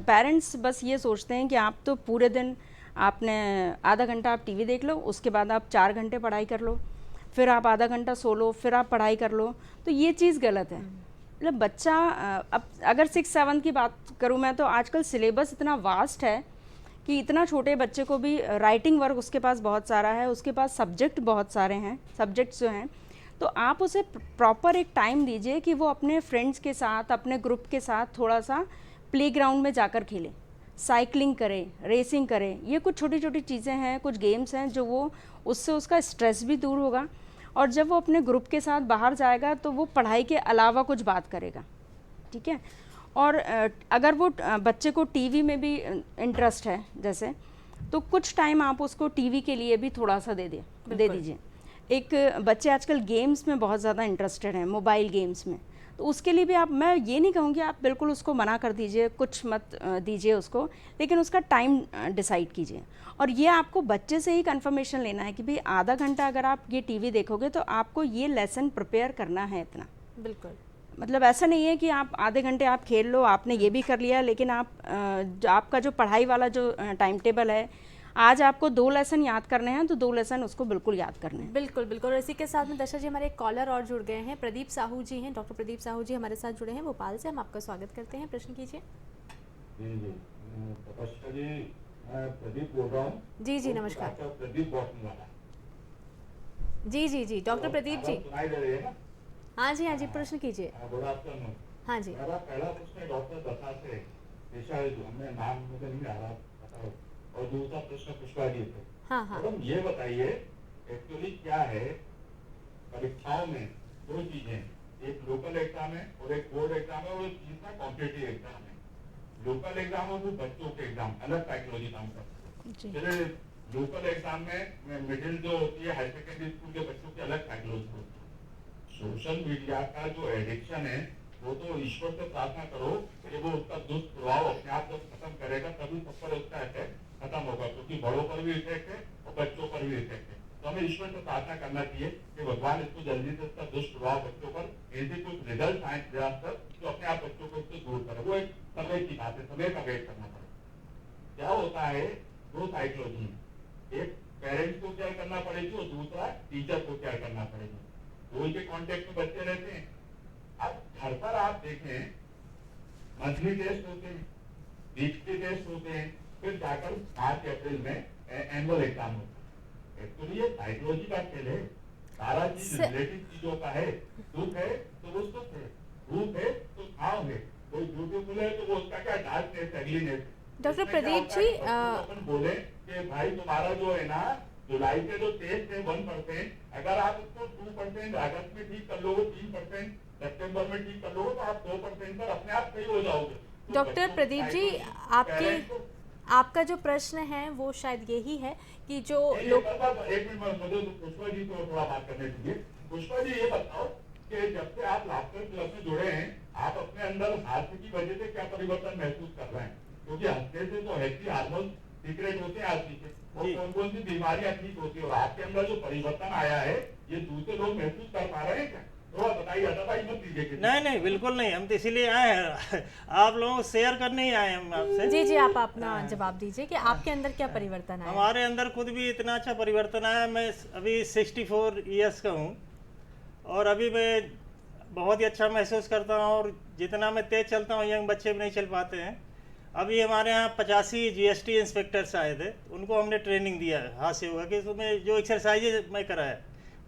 पेरेंट्स बस ये सोचते हैं कि आप तो पूरे दिन आपने आधा घंटा आप टीवी देख लो, उसके बाद आप 4 घंटे पढ़ाई कर लो, फिर आप आधा घंटा सो लो, फिर आप पढ़ाई कर लो। तो ये चीज़ गलत है। मतलब बच्चा अब अगर 6-7 की बात करूँ मैं, तो आजकल सिलेबस इतना वास्ट है कि इतना छोटे बच्चे को भी राइटिंग वर्क उसके पास बहुत सारा है, उसके पास सब्जेक्ट बहुत सारे हैं, सब्जेक्ट्स जो हैं। तो आप उसे प्रॉपर एक टाइम दीजिए कि वो अपने फ्रेंड्स के साथ, अपने ग्रुप के साथ थोड़ा सा प्लेग्राउंड में जाकर खेले, साइकिलिंग करे, रेसिंग करे। ये कुछ छोटी छोटी चीज़ें हैं, कुछ गेम्स हैं जो वो उससे उसका स्ट्रेस भी दूर होगा, और जब वो अपने ग्रुप के साथ बाहर जाएगा तो वो पढ़ाई के अलावा कुछ बात करेगा। ठीक है। और अगर वो बच्चे को टीवी में भी इंटरेस्ट है जैसे, तो कुछ टाइम आप उसको टीवी के लिए भी थोड़ा सा दे दीजिए। एक बच्चे आजकल गेम्स में बहुत ज़्यादा इंटरेस्टेड हैं, मोबाइल गेम्स में, तो उसके लिए भी आप, मैं ये नहीं कहूँगी आप बिल्कुल उसको मना कर दीजिए, कुछ मत दीजिए उसको, लेकिन उसका टाइम डिसाइड कीजिए। और ये आपको बच्चे से ही कंफर्मेशन लेना है कि भाई आधा घंटा अगर आप ये टीवी देखोगे तो आपको ये लेसन प्रिपेयर करना है इतना। बिल्कुल। मतलब ऐसा नहीं है कि आप आधे घंटे आप खेल लो, आपने ये भी कर लिया, लेकिन आपका जो पढ़ाई वाला जो टाइम टेबल है, आज आपको 2 लेसन याद करने हैं तो 2 लेसन उसको बिल्कुल याद करने हैं। बिल्कुल बिल्कुल। और इसी के साथ में दर्शक जी हमारे एक कॉलर और जुड़ गए हैं, प्रदीप साहू जी हैं, डॉक्टर प्रदीप साहू जी हमारे साथ जुड़े हैं भोपाल से। हम आपका स्वागत करते हैं, प्रश्न कीजिए। जी तपस्या जी, मैं प्रदीप बोल रहा हूँ। जी नमस्कार। प्रदीप बॉटन वाला। जी डॉक्टर प्रदीप जी। सुनाई दे रही है ना? हाँ जी प्रश्न कीजिए। Good afternoon. हाँ जी। मेरा पहला प्रश्न डॉक्टर दत्ता से, हमने नाम मुझे नहीं आ रहा, और दूसरा प्रश्न पुष्पा जी थे। हाँ। मैडम ये बताइए, एक्चुअली क्या है परीक्षाओं में 2 चीजें, एक लोकल एग्जाम है और एक बोर्ड एग्जाम है, और एक तीसरा कॉम्पिटिटिव एग्जाम है। लोकल एग्जाम है वो बच्चों के एग्जाम, अलग साइकोलॉजी काम करते हैं। चलिए लोकल एग्जाम में मिडिल जो होती है, हायर सेकेंडरी स्कूल के बच्चों की अलग साइकोलॉजी होती है। सोशल मीडिया का जो एडिक्शन है, वो तो ईश्वर से प्रार्थना करो कि वो उसका दुष्प्रभाव अपने आप जब खत्म करेगा तभी सब पर उसका इफेक्ट खत्म होगा, क्योंकि बड़ों पर भी इफेक्ट है और बच्चों पर भी इफेक्ट है। तो हमें ईश्वर से प्रार्थना करना चाहिए कि भगवान इसको जल्दी से इसका दुष्प्रभाव बच्चों पर ऐसे कुछ रिजल्ट आए कर जो अपने आप बच्चों को इससे दूर करे। वो एक समय की बात है, समय का वेट करना पड़ेगा। क्या होता है, 2 साइकोलॉजी, एक पेरेंट्स को केयर करना पड़ेगी और दूसरा टीचर को केयर करना पड़ेगी। दोनों के कांटेक्ट में बच्चे रहते हैं। अब घर पर आप देखें, मंथली टेस्ट होते हैं, वीकली टेस्ट होते हैं, फिर जाकर मार्च अप्रैल में एनुअल एग्जाम होता है। तो ये साइकोलॉजी का खेल है, सारा चीज रिलेटिव चीजों का है। दुख है तो वो सुख है, रूप है तो भाव है, कोई ब्यूटीफुल है तो वो उसका क्या डार्कनेस, एग्लीनेस। डॉक्टर प्रदीप जी अपन बोले कि भाई तुम्हारा जो है ना, जुलाई के जो टेस्ट है 1%, अगर आप उसको 2% अगस्त में ठीक कर लोगे, 3% सितंबर में ठीक कर लोगे, तो आप 2% पर अपने आप सही हो जाओगे। तो डॉक्टर प्रदीप जी आपका जो प्रश्न है वो शायद यही है कि जो लोग, एक मिनट मुझे पुष्पा जी को थोड़ा बात करने दीजिए। पुष्पा जी ये बताओ कि जब से आप लाफ्टर क्लब में जुड़े हैं, आप अपने अंदर हास्य की वजह से क्या परिवर्तन महसूस कर रहे हैं? क्योंकि हंसने से तो हैप्पी हार्मोन सीक्रेट होते हैं आदमी के, और कौन कौन सी बीमारियां ठीक होती है, और आपके अंदर जो परिवर्तन आया है ये दूसरे लोग महसूस कर पा रहे हैं क्या? थोड़ा बताइए, अदरवाइज मत लीजिए। नहीं बिल्कुल नहीं, हम तो इसीलिए आए हैं आप लोगों को शेयर करने ही आए हम आपसे। जी आप अपना जवाब दीजिए कि आपके अंदर क्या परिवर्तन आया। हमारे अंदर खुद भी इतना अच्छा परिवर्तन आया। मैं अभी 64 ईयर्स का हूँ, और अभी मैं बहुत ही अच्छा महसूस करता हूँ, और जितना मैं तेज़ चलता हूँ यंग बच्चे भी नहीं चल पाते हैं। अभी हमारे यहाँ 85 जीएसटी इंस्पेक्टर्स आए थे, उनको हमने ट्रेनिंग दिया है हाथ से योगा कि उसमें जो एक्सरसाइज मैं कराया,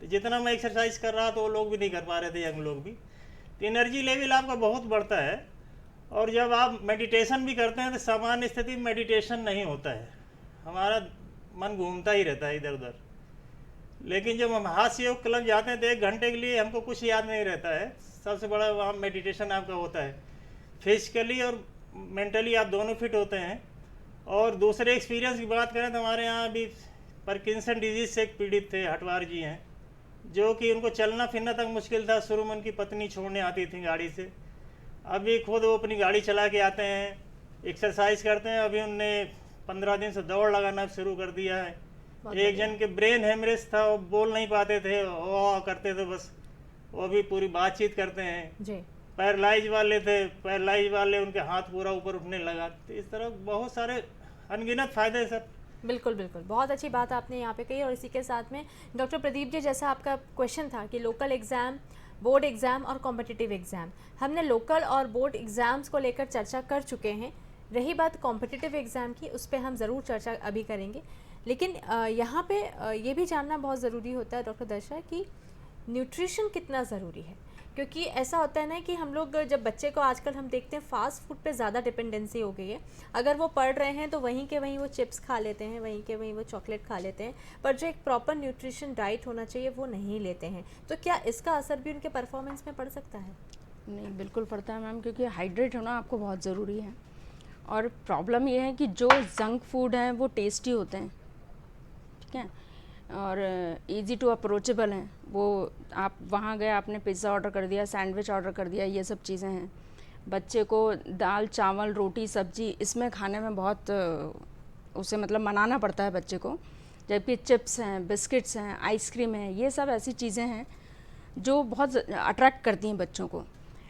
तो जितना मैं एक्सरसाइज कर रहा तो वो लोग भी नहीं कर पा रहे थे, यंग लोग भी। तो एनर्जी लेवल आपका बहुत बढ़ता है, और जब आप मेडिटेशन भी करते हैं तो सामान्य स्थिति में मेडिटेशन नहीं होता है, हमारा मन घूमता ही रहता है इधर उधर। लेकिन जब हम हाथ से योग क्लब जाते हैं तो 1 घंटे के लिए हमको कुछ याद नहीं रहता है। सबसे बड़ा वहाँ मेडिटेशन आपका होता है, फिजिकली और मेंटली आप दोनों फिट होते हैं। और दूसरे एक्सपीरियंस की बात करें तो हमारे यहाँ अभी पार्किंसन डिजीज से एक पीड़ित थे, हटवार जी हैं, जो कि उनको चलना फिरना तक मुश्किल था। शुरू में उनकी पत्नी छोड़ने आती थी गाड़ी से, अभी खुद वो अपनी गाड़ी चला के आते हैं, एक्सरसाइज करते हैं। अभी उनने 15 दिन से दौड़ लगाना शुरू कर दिया है। एक जन के ब्रेन हेमरेज था, वो बोल नहीं पाते थे, वो करते थे बस, वो भी पूरी बातचीत करते हैं जी। पैरालाइज वाले थे, पैरालाइज वाले उनके हाथ पूरा ऊपर उठने लगा। तो इस तरह बहुत सारे अनगिनत फायदे हैं सर। बिल्कुल बिल्कुल, बहुत अच्छी बात आपने यहाँ पे कही। और इसी के साथ में डॉक्टर प्रदीप जी, जैसा आपका क्वेश्चन था कि लोकल एग्ज़ाम, बोर्ड एग्ज़ाम और कॉम्पिटिटिव एग्ज़ाम, हमने लोकल और बोर्ड एग्ज़ाम्स को लेकर चर्चा कर चुके हैं। रही बात कॉम्पिटिटिव एग्ज़ाम की, उस पर हम ज़रूर चर्चा अभी करेंगे। लेकिन यहाँ पे ये भी जानना बहुत ज़रूरी होता है डॉक्टर दर्शा कि न्यूट्रिशन कितना ज़रूरी है, क्योंकि ऐसा होता है ना कि हम लोग जब बच्चे को आजकल हम देखते हैं फास्ट फूड पे ज़्यादा डिपेंडेंसी हो गई है। अगर वो पढ़ रहे हैं तो वहीं के वहीं वो चिप्स खा लेते हैं, वहीं के वहीं वो चॉकलेट खा लेते हैं, पर जो एक प्रॉपर न्यूट्रिशन डाइट होना चाहिए वो नहीं लेते हैं। तो क्या इसका असर भी उनके परफॉर्मेंस में पड़ सकता है? नहीं, बिल्कुल पड़ता है मैम, क्योंकि हाइड्रेट होना आपको बहुत ज़रूरी है। और प्रॉब्लम ये है कि जो जंक फूड हैं वो टेस्टी होते हैं, ठीक है, और इजी टू अप्रोचेबल हैं। वो आप वहाँ गए, आपने पिज़्ज़ा ऑर्डर कर दिया, सैंडविच ऑर्डर कर दिया, ये सब चीज़ें हैं। बच्चे को दाल चावल रोटी सब्जी इसमें खाने में बहुत उसे मतलब मनाना पड़ता है बच्चे को, जबकि चिप्स हैं, बिस्किट्स हैं, आइसक्रीम है, ये सब ऐसी चीज़ें हैं जो बहुत अट्रैक्ट करती हैं बच्चों को।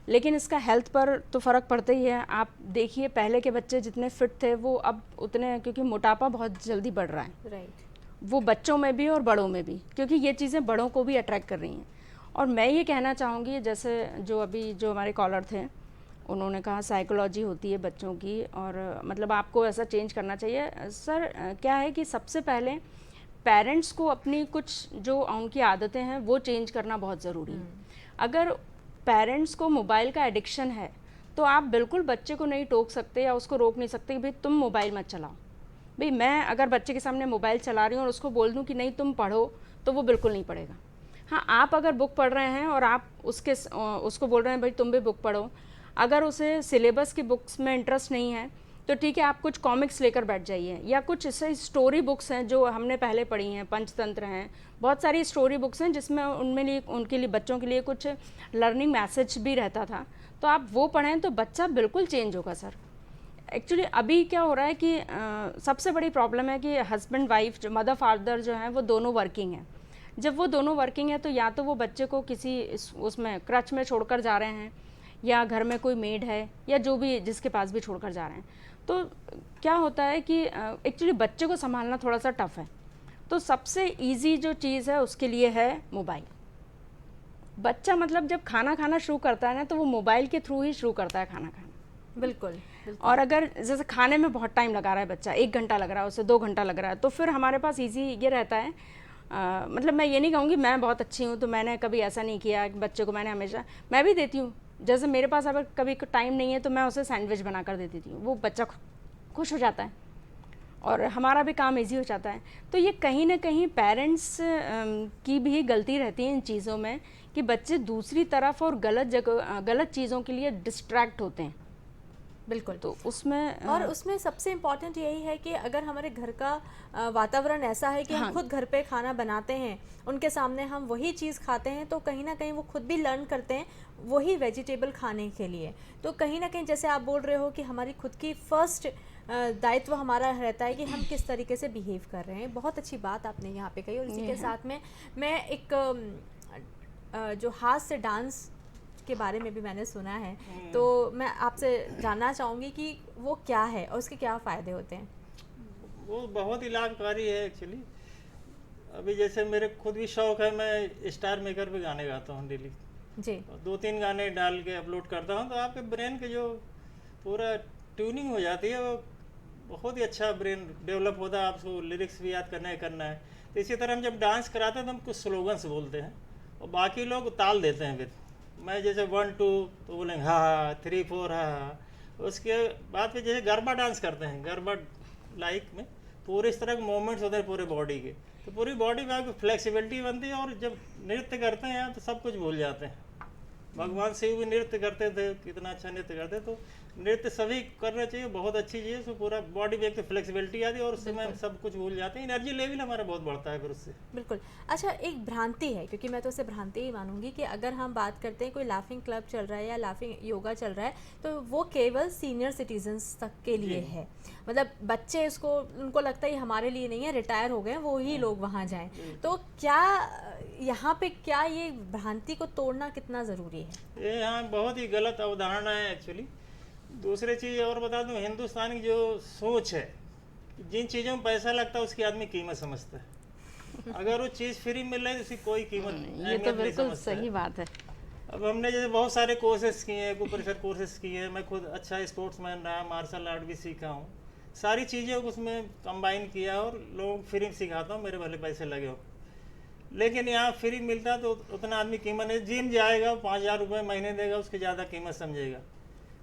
लेकिन इसका हेल्थ पर तो फ़र्क पड़ता ही है। आप देखिए पहले के बच्चे जितने फिट थे वो अब उतने, क्योंकि मोटापा बहुत जल्दी बढ़ रहा है, राइट, वो बच्चों में भी और बड़ों में भी, क्योंकि ये चीज़ें बड़ों को भी अट्रैक्ट कर रही हैं। और मैं ये कहना चाहूँगी, जैसे जो हमारे कॉलर थे उन्होंने कहा साइकोलॉजी होती है बच्चों की, और मतलब आपको ऐसा चेंज करना चाहिए। सर क्या है कि सबसे पहले पेरेंट्स को अपनी कुछ जो उनकी आदतें हैं वो चेंज करना बहुत ज़रूरी है। अगर पेरेंट्स को मोबाइल का एडिक्शन है तो आप बिल्कुल बच्चे को नहीं टोक सकते या उसको रोक नहीं सकते कि भाई तुम मोबाइल मत चलाओ। भाई मैं अगर बच्चे के सामने मोबाइल चला रही हूँ और उसको बोल दूँ कि नहीं तुम पढ़ो, तो वो बिल्कुल नहीं पढ़ेगा। हाँ, आप अगर बुक पढ़ रहे हैं और आप उसको बोल रहे हैं भाई तुम भी बुक पढ़ो, अगर उसे सिलेबस की बुक्स में इंटरेस्ट नहीं है तो ठीक है, आप कुछ कॉमिक्स लेकर बैठ जाइए, या कुछ ऐसे स्टोरी बुक्स हैं जो हमने पहले पढ़ी हैं, पंचतंत्र हैं, बहुत सारी स्टोरी बुक्स हैं जिसमें उनके लिए बच्चों के लिए कुछ लर्निंग मैसेज भी रहता था, तो आप वो पढ़ें तो बच्चा बिल्कुल चेंज होगा सर। एक्चुअली अभी क्या हो रहा है कि सबसे बड़ी प्रॉब्लम है कि हस्बैंड वाइफ जो मदर फादर जो हैं वो दोनों वर्किंग हैं। जब वो दोनों वर्किंग है तो या तो वो बच्चे को किसी उसमें क्रच में छोड़कर जा रहे हैं, या घर में कोई मेड है, या जो भी जिसके पास भी छोड़कर जा रहे हैं। तो क्या होता है कि एक्चुअली बच्चे को संभालना थोड़ा सा टफ है, तो सबसे इजी जो चीज़ है उसके लिए है मोबाइल। बच्चा मतलब जब खाना खाना शुरू करता है ना तो वो मोबाइल के थ्रू ही शुरू करता है खाना खाना। बिल्कुल। और अगर जैसे खाने में बहुत टाइम लगा रहा है बच्चा, 1 घंटा लग रहा है, उसे 2 घंटा लग रहा है, तो फिर हमारे पास इजी ये रहता है। मतलब मैं ये नहीं कहूँगी मैं बहुत अच्छी हूँ तो मैंने कभी ऐसा नहीं किया, बच्चे को मैंने हमेशा, मैं भी देती हूँ। जैसे मेरे पास अगर कभी टाइम नहीं है तो मैं उसे सैंडविच बना कर दे देती हूँ, वो बच्चा खुश हो जाता है और हमारा भी काम इजी हो जाता है। तो ये कहीं ना कहीं पेरेंट्स की भी गलती रहती है इन चीज़ों में कि बच्चे दूसरी तरफ और गलत चीज़ों के लिए डिस्ट्रैक्ट होते हैं। बिल्कुल। तो उसमें और उसमें सबसे इम्पॉर्टेंट यही है कि अगर हमारे घर का वातावरण ऐसा है कि हम खुद घर पे खाना बनाते हैं, उनके सामने हम वही चीज़ खाते हैं, तो कहीं ना कहीं वो खुद भी लर्न करते हैं वही वेजिटेबल खाने के लिए। तो कहीं ना कहीं जैसे आप बोल रहे हो कि हमारी खुद की फर्स्ट दायित्व हमारा रहता है कि हम किस तरीके से बिहेव कर रहे हैं। बहुत अच्छी बात आपने यहाँ पे कही। और इसी के साथ में मैं एक जो हाथ से डांस के बारे में भी मैंने सुना है, तो मैं आपसे जानना चाहूँगी कि वो क्या है और उसके क्या फ़ायदे होते हैं। वो बहुत ही लाभकारी है एक्चुअली। अभी जैसे मेरे खुद भी शौक है, मैं स्टार मेकर पे गाने गाता हूँ डेली। जी। 2-3 गाने डाल के अपलोड करता हूँ, तो आपके ब्रेन के जो पूरा ट्यूनिंग हो जाती है, वो बहुत ही अच्छा ब्रेन डेवलप होता है। आपको लिरिक्स भी याद करना है। तो इसी तरह हम जब डांस कराते हैं तो हम कुछ स्लोगन्स बोलते हैं और बाकी लोग ताल देते हैं। फिर मैं जैसे 1 2 तो बोलेंगे हा, 3 4 हा। उसके बाद फिर जैसे गरबा डांस करते हैं, गरबा लाइक में पूरे इस तरह के मूवमेंट्स होते हैं पूरे बॉडी के, तो पूरी बॉडी में आपकी फ्लेक्सिबिलिटी बनती है। और जब नृत्य करते हैं तो सब कुछ भूल जाते हैं। भगवान शिव भी नृत्य करते थे, कितना अच्छा नृत्य करते। तो नृत्य सभी करना चाहिए, बहुत अच्छी चीज़ है। उसमें पूरा बॉडी में एक तो फ्लेक्सिबिलिटी आती है और उससे हम सब कुछ भूल जाते हैं। एनर्जी लेवल हमारा बहुत बढ़ता है फिर उससे। बिल्कुल। अच्छा, एक भ्रांति है, क्योंकि मैं तो उसे भ्रांति ही मानूंगी कि अगर हम बात करते हैं कोई लाफिंग क्लब चल रहा है या लाफिंग योगा चल रहा है, तो वो केवल सीनियर सिटीजन्स तक के लिए है। मतलब बच्चे उसको, उनको लगता है हमारे लिए नहीं है, रिटायर हो गए वो ही लोग वहाँ जाएं। तो क्या यहाँ पे क्या ये भ्रांति को तोड़ना कितना ज़रूरी है? ये यहाँ बहुत ही गलत अवधारणा है एक्चुअली। दूसरी चीज़ और बता दूं, हिंदुस्तान की जो सोच है, जिन चीज़ों में पैसा लगता है उसकी आदमी कीमत समझता है। अगर वो चीज़ फ्री मिल रही है तो उसकी कोई कीमत नहीं, ये तो बिल्कुल सही बात है। अब हमने जैसे बहुत सारे कोर्सेज किए हैं, प्रेशर कोर्सेज किए हैं। मैं खुद अच्छा स्पोर्ट्समैन रहा, मार्शल आर्ट भी सीखा हूँ, सारी चीज़ें उसमें कंबाइन किया और लोगों को फ्री सिखाता हूँ, मेरे भले पैसे लगे हो। लेकिन यहाँ फ्री मिलता तो उतना आदमी कीमत नहीं। जिम जाएगा 5,000 रुपये महीने देगा, उसकी ज़्यादा कीमत समझेगा।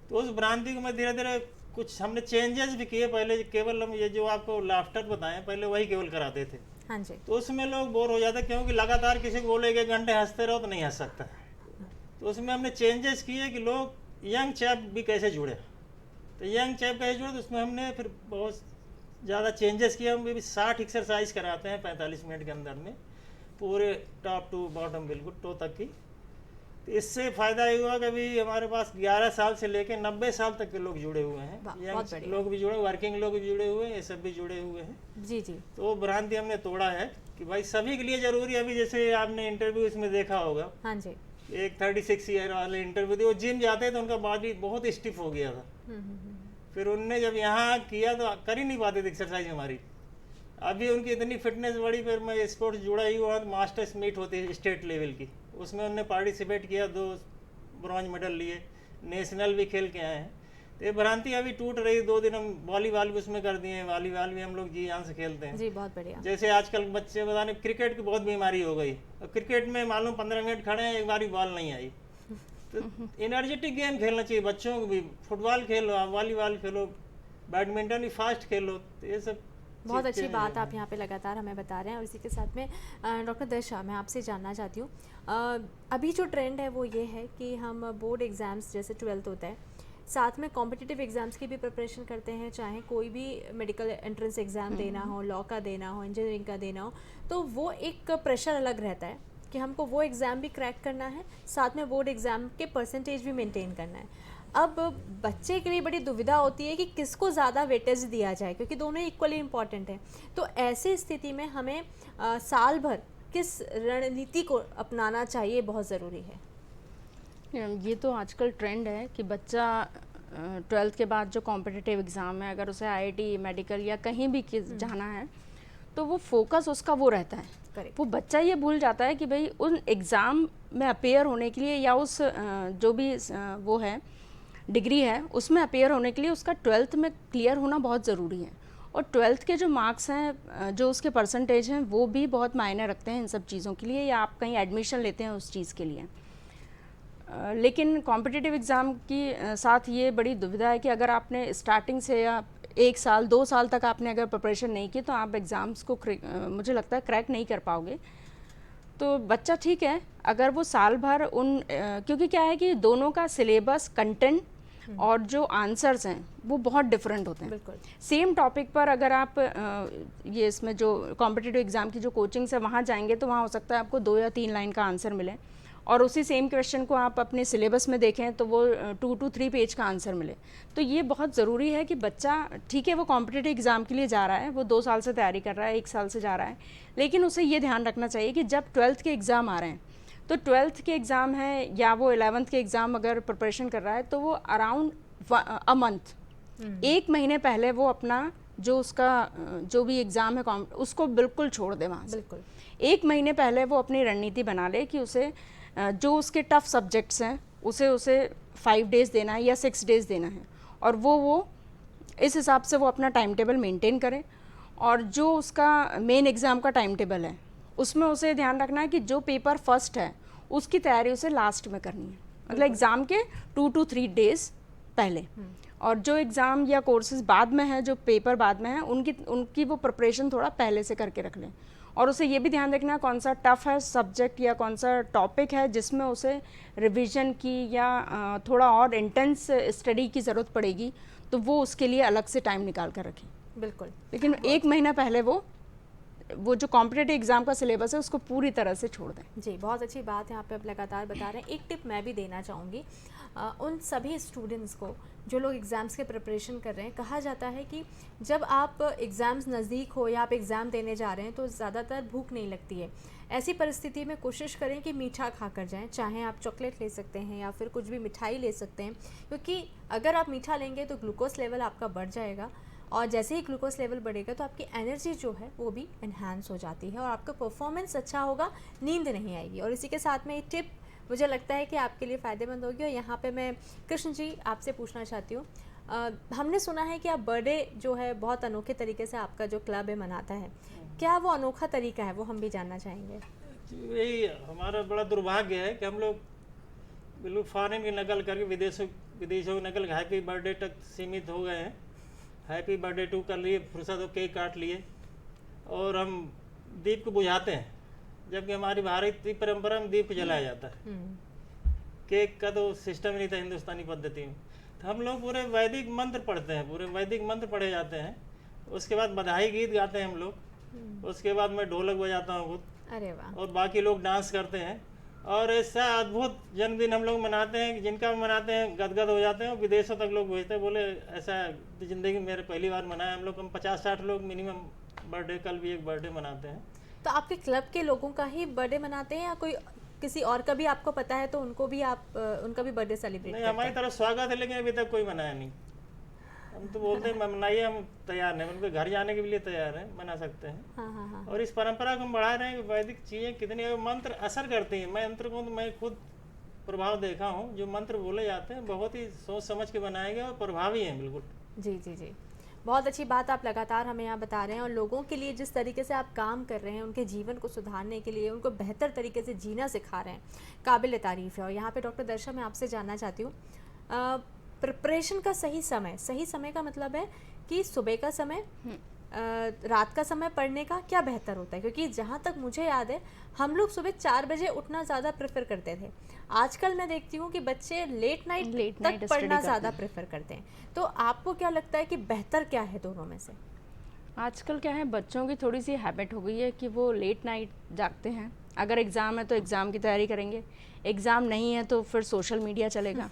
तो उस भ्रांति को मैं धीरे धीरे कुछ हमने चेंजेस भी किए। पहले केवल हम ये जो आपको लाफ्टर बताएं, पहले वही केवल कराते थे। हाँ जी। तो उसमें लोग बोर हो जाते, क्योंकि लगातार किसी को बोले 1 घंटे हंसते रहो तो नहीं हंस सकता। तो उसमें हमने चेंजेस किए कि लोग यंग चैप भी कैसे जुड़े। तो यंग चैप कैसे जुड़े, तो उसमें हमने फिर बहुत ज़्यादा चेंजेस किए। हम भी 60 एक्सरसाइज कराते हैं 45 मिनट के अंदर में, पूरे टॉप टू बॉटम बिल्कुल टो तक की। तो इससे फ़ायदा ये हुआ कि अभी हमारे पास 11 साल से लेकर 90 साल तक के लोग जुड़े हुए हैं। यंग लोग भी जुड़े, वर्किंग लोग भी जुड़े हुए हैं, ये सब भी जुड़े हुए हैं। जी जी। तो वो भ्रांति हमने तोड़ा है कि भाई सभी के लिए ज़रूरी है। अभी जैसे आपने इंटरव्यू इसमें देखा होगा, हाँ जी, एक 36 ईयर वाले इंटरव्यू थे, वो जिम जाते हैं तो उनका बॉडी बहुत स्टिफ हो गया था। फिर उनने जब यहाँ किया तो कर ही नहीं पाते थे एक्सरसाइज हमारी। अभी उनकी इतनी फिटनेस बढ़ी। फिर मैं स्पोर्ट्स जुड़ा ही हुआ, मास्टर्स मीट होती है स्टेट लेवल की, उसमें उन्होंने पार्टिसिपेट किया, 2 ब्रॉन्ज मेडल लिए, नेशनल भी खेल के आए हैं। तो ये भ्रांति अभी टूट रही। 2 दिन हम वॉलीबॉल भी उसमें कर दिए हैं। वॉलीबॉल भी हम लोग जी जान से खेलते हैं। जी, बहुत बढ़िया। जैसे आजकल बच्चे बताने, क्रिकेट की बहुत बीमारी हो गई। और क्रिकेट में मालूम 15 मिनट खड़े हैं, एक बार भी बॉल नहीं आई। तो एनर्जेटिक गेम खेलना चाहिए बच्चों को भी। फुटबॉल खेलो, वॉलीबॉल खेलो, बैडमिंटन भी फास्ट खेलो। तो ये सब बहुत अच्छी बात आप यहाँ पे लगातार हमें बता रहे हैं। और इसी के साथ में डॉक्टर दर्शा, मैं आपसे जानना चाहती हूँ, अभी जो ट्रेंड है वो ये है कि हम बोर्ड एग्ज़ाम्स जैसे 12th होता है, साथ में कॉम्पिटिटिव एग्ज़ाम्स की भी प्रिपरेशन करते हैं, चाहे कोई भी मेडिकल एंट्रेंस एग्ज़ाम देना हो, लॉ का देना हो, इंजीनियरिंग का देना हो, तो वो एक प्रेशर अलग रहता है कि हमको वो एग्ज़ाम भी क्रैक करना है, साथ में बोर्ड एग्ज़ाम के परसेंटेज भी मेंटेन करना है। अब बच्चे के लिए बड़ी दुविधा होती है कि किसको ज़्यादा वेटेज दिया जाए, क्योंकि दोनों इक्वली इम्पॉर्टेंट हैं। तो ऐसी स्थिति में हमें साल भर किस रणनीति को अपनाना चाहिए, बहुत ज़रूरी है। ये तो आजकल ट्रेंड है कि बच्चा 12th के बाद जो कॉम्पिटिटिव एग्ज़ाम है, अगर उसे IIT, मेडिकल या कहीं भी जाना है, तो वो फोकस उसका वो रहता है। वो बच्चा ये भूल जाता है कि भाई उन एग्ज़ाम में अपेयर होने के लिए या उस जो भी वो है डिग्री है उसमें अपेयर होने के लिए उसका 12th में क्लियर होना बहुत ज़रूरी है। और 12th के जो मार्क्स हैं, जो उसके परसेंटेज हैं, वो भी बहुत मायने रखते हैं इन सब चीज़ों के लिए, या आप कहीं एडमिशन लेते हैं उस चीज़ के लिए। लेकिन कॉम्पिटिटिव एग्ज़ाम की साथ ये बड़ी दुविधा है कि अगर आपने स्टार्टिंग से या 1 साल 2 साल तक आपने अगर प्रिपरेशन नहीं की तो आप एग्ज़ाम्स को मुझे लगता है क्रैक नहीं कर पाओगे। तो बच्चा ठीक है अगर वो साल भर क्योंकि क्या है कि दोनों का सिलेबस, कंटेंट और जो आंसर्स हैं वो बहुत डिफरेंट होते हैं। बिल्कुल सेम टॉपिक पर अगर आप ये इसमें जो कॉम्पिटिटिव एग्ज़ाम की जो कोचिंग्स है वहाँ जाएंगे तो वहाँ हो सकता है आपको 2 या 3 लाइन का आंसर मिले, और उसी सेम क्वेश्चन को आप अपने सिलेबस में देखें तो वो 2 to 3 पेज का आंसर मिले। तो ये बहुत ज़रूरी है कि बच्चा ठीक है वो कॉम्पिटिटिव एग्ज़ाम के लिए जा रहा है, वो 2 साल से तैयारी कर रहा है, 1 साल से जा रहा है, लेकिन उसे ये ध्यान रखना चाहिए कि जब 12th के एग्ज़ाम आ रहे हैं तो 12th के एग्ज़ाम हैं या वो 11th के एग्ज़ाम अगर प्रिपरेशन कर रहा है तो वो अराउंड अ मंथ, 1 महीने पहले वो अपना जो उसका जो भी एग्ज़ाम है उसको बिल्कुल छोड़ दे वहाँ से। बिल्कुल 1 महीने पहले वो अपनी रणनीति बना ले कि उसे जो उसके टफ सब्जेक्ट्स हैं उसे 5 डेज़ देना है या 6 डेज़ देना है, और वो इस हिसाब से वो अपना टाइम टेबल मेंटेन करें। और जो उसका मेन एग्ज़ाम का टाइम टेबल है उसमें उसे ध्यान रखना है कि जो पेपर फर्स्ट है उसकी तैयारी उसे लास्ट में करनी है, मतलब एग्ज़ाम के 2 to 3 डेज़ पहले। और जो एग्ज़ाम या कोर्सेज बाद में है, जो पेपर बाद में है, उनकी वो प्रिपरेशन थोड़ा पहले से करके रख लें। और उसे ये भी ध्यान रखना है कौन सा टफ़ है सब्जेक्ट या कौन सा टॉपिक है जिसमें उसे रिवीजन की या थोड़ा और इंटेंस स्टडी की ज़रूरत पड़ेगी, तो वो उसके लिए अलग से टाइम निकाल कर रखें। बिल्कुल। लेकिन 1 महीना पहले वो जो कॉम्पिटिटिव एग्ज़ाम का सिलेबस है उसको पूरी तरह से छोड़ दें। जी, बहुत अच्छी बात है, यहाँ पे आप लगातार बता रहे हैं। एक टिप मैं भी देना चाहूँगी उन सभी स्टूडेंट्स को जो लोग एग्ज़ाम्स के प्रिपरेशन कर रहे हैं। कहा जाता है कि जब आप एग्ज़ाम्स नज़दीक हो या आप एग्ज़ाम देने जा रहे हैं तो ज़्यादातर भूख नहीं लगती है। ऐसी परिस्थिति में कोशिश करें कि मीठा खा कर जाएँ, चाहे आप चॉकलेट ले सकते हैं या फिर कुछ भी मिठाई ले सकते हैं, क्योंकि अगर आप मीठा लेंगे तो ग्लूकोज लेवल आपका बढ़ जाएगा, और जैसे ही ग्लूकोज लेवल बढ़ेगा तो आपकी एनर्जी जो है वो भी इन्हांस हो जाती है और आपका परफॉर्मेंस अच्छा होगा, नींद नहीं आएगी। और इसी के साथ में ये टिप मुझे लगता है कि आपके लिए फ़ायदेमंद होगी। और यहाँ पे मैं कृष्ण जी आपसे पूछना चाहती हूँ, हमने सुना है कि आप बर्थडे जो है बहुत अनोखे तरीके से आपका जो क्लब है मनाता है, क्या वो अनोखा तरीका है वो हम भी जानना चाहेंगे। यही हमारा बड़ा दुर्भाग्य है कि हम लोग बिल्कुल फॉरेन की नकल करके विदेशों की नकल हैप्पी बर्थडे तक सीमित हो गए हैं। हैप्पी बर्थडे टू कर लिए, फुर्सत हो केक काट लिए और हम दीप को बुझाते हैं, जबकि हमारी भारतीय परंपरा में दीप जलाया जाता है। केक का तो सिस्टम ही नहीं था हिंदुस्तानी पद्धति में। तो हम लोग पूरे वैदिक मंत्र पढ़ते हैं, पूरे वैदिक मंत्र पढ़े जाते हैं। उसके बाद बधाई गीत गाते हैं हम लोग। उसके बाद मैं ढोलक बजाता हूँ खुद, अरे वाह, और बाकी लोग डांस करते हैं। और ऐसा अद्भुत जन्मदिन हम लोग मनाते हैं कि जिनका मनाते हैं गदगद हो जाते हैं और विदेशों तक लोग भेजते हैं, बोले ऐसा ज़िंदगी में मेरे पहली बार मनाया। हम लोग 50-60 लोग मिनिमम बर्थडे, कल भी एक बर्थडे मनाते हैं। तो आपके क्लब के लोगों का ही बर्थडे मनाते हैं या कोई किसी और का भी आपको पता है तो उनको भी आप उनका भी बर्थडे सेलिब्रेट नहीं, करते हैं? हमारी तरफ स्वागत है, लेकिन अभी तक कोई मनाया नहीं। हम तो बोलते हैं मनाइए, हम तैयार हैं, उनके घर जाने के लिए तैयार हैं, मना सकते हैं। हाँ। और इस परंपरा को हम बढ़ा रहे हैं कि वैदिक चीज़ें कितनी मंत्र असर करती हैं। मंत्र को तो मैं खुद प्रभाव देखा हूँ, जो मंत्र बोले जाते हैं बहुत ही सोच समझ के बनाए गए और प्रभावी हैं बिल्कुल। जी, बहुत अच्छी बात आप लगातार हमें यहाँ बता रहे हैं। और लोगों के लिए जिस तरीके से आप काम कर रहे हैं, उनके जीवन को सुधारने के लिए, उनको बेहतर तरीके से जीना सिखा रहे हैं, काबिल तारीफ़ है। और यहाँ पे डॉक्टर दर्शा मैं आपसे जानना चाहती हूँ, प्रिपरेशन का सही समय का मतलब है कि सुबह का समय, रात का समय पढ़ने का क्या बेहतर होता है? क्योंकि जहाँ तक मुझे याद है हम लोग सुबह 4 बजे उठना ज़्यादा प्रेफर करते थे। आजकल मैं देखती हूँ कि बच्चे लेट नाइट तक पढ़ना ज़्यादा प्रेफर करते हैं। तो आपको क्या लगता है कि बेहतर क्या है दोनों में से? आजकल क्या है, बच्चों की थोड़ी सी हैबिट हो गई है कि वो लेट नाइट जागते हैं। अगर एग्ज़ाम है तो एग्ज़ाम की तैयारी करेंगे, एग्ज़ाम नहीं है तो फिर सोशल मीडिया चलेगा।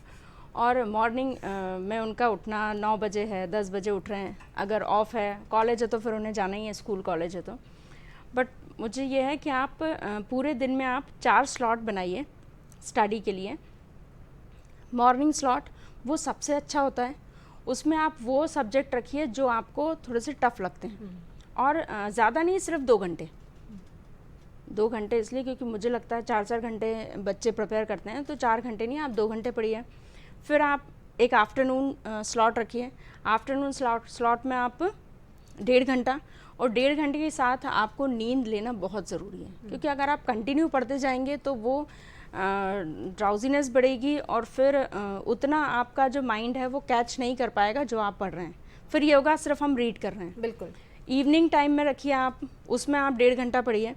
और मॉर्निंग में उनका उठना 9 बजे है, 10 बजे उठ रहे हैं। अगर ऑफ है, कॉलेज है तो फिर उन्हें जाना ही है, स्कूल कॉलेज है तो। बट मुझे ये है कि आप पूरे दिन में आप 4 स्लॉट बनाइए स्टडी के लिए। मॉर्निंग स्लॉट वो सबसे अच्छा होता है, उसमें आप वो सब्जेक्ट रखिए जो आपको थोड़े से टफ लगते हैं। और ज़्यादा नहीं, सिर्फ 2 घंटे 2 घंटे इसलिए क्योंकि मुझे लगता है 4-4 घंटे बच्चे प्रिपेयर करते हैं, तो 4 घंटे नहीं, आप 2 घंटे पढ़िए। फिर आप एक आफ्टरनून स्लॉट रखिए। आफ्टरनून स्लॉट में आप 1.5 घंटा, और 1.5 घंटे के साथ आपको नींद लेना बहुत ज़रूरी है। क्योंकि अगर आप कंटिन्यू पढ़ते जाएंगे तो वो ड्राउजीनेस बढ़ेगी और फिर उतना आपका जो माइंड है वो कैच नहीं कर पाएगा जो आप पढ़ रहे हैं। फिर योगा सिर्फ हम रीड कर रहे हैं। बिल्कुल। इवनिंग टाइम में रखिए आप, उसमें आप 1.5 घंटा पढ़िए।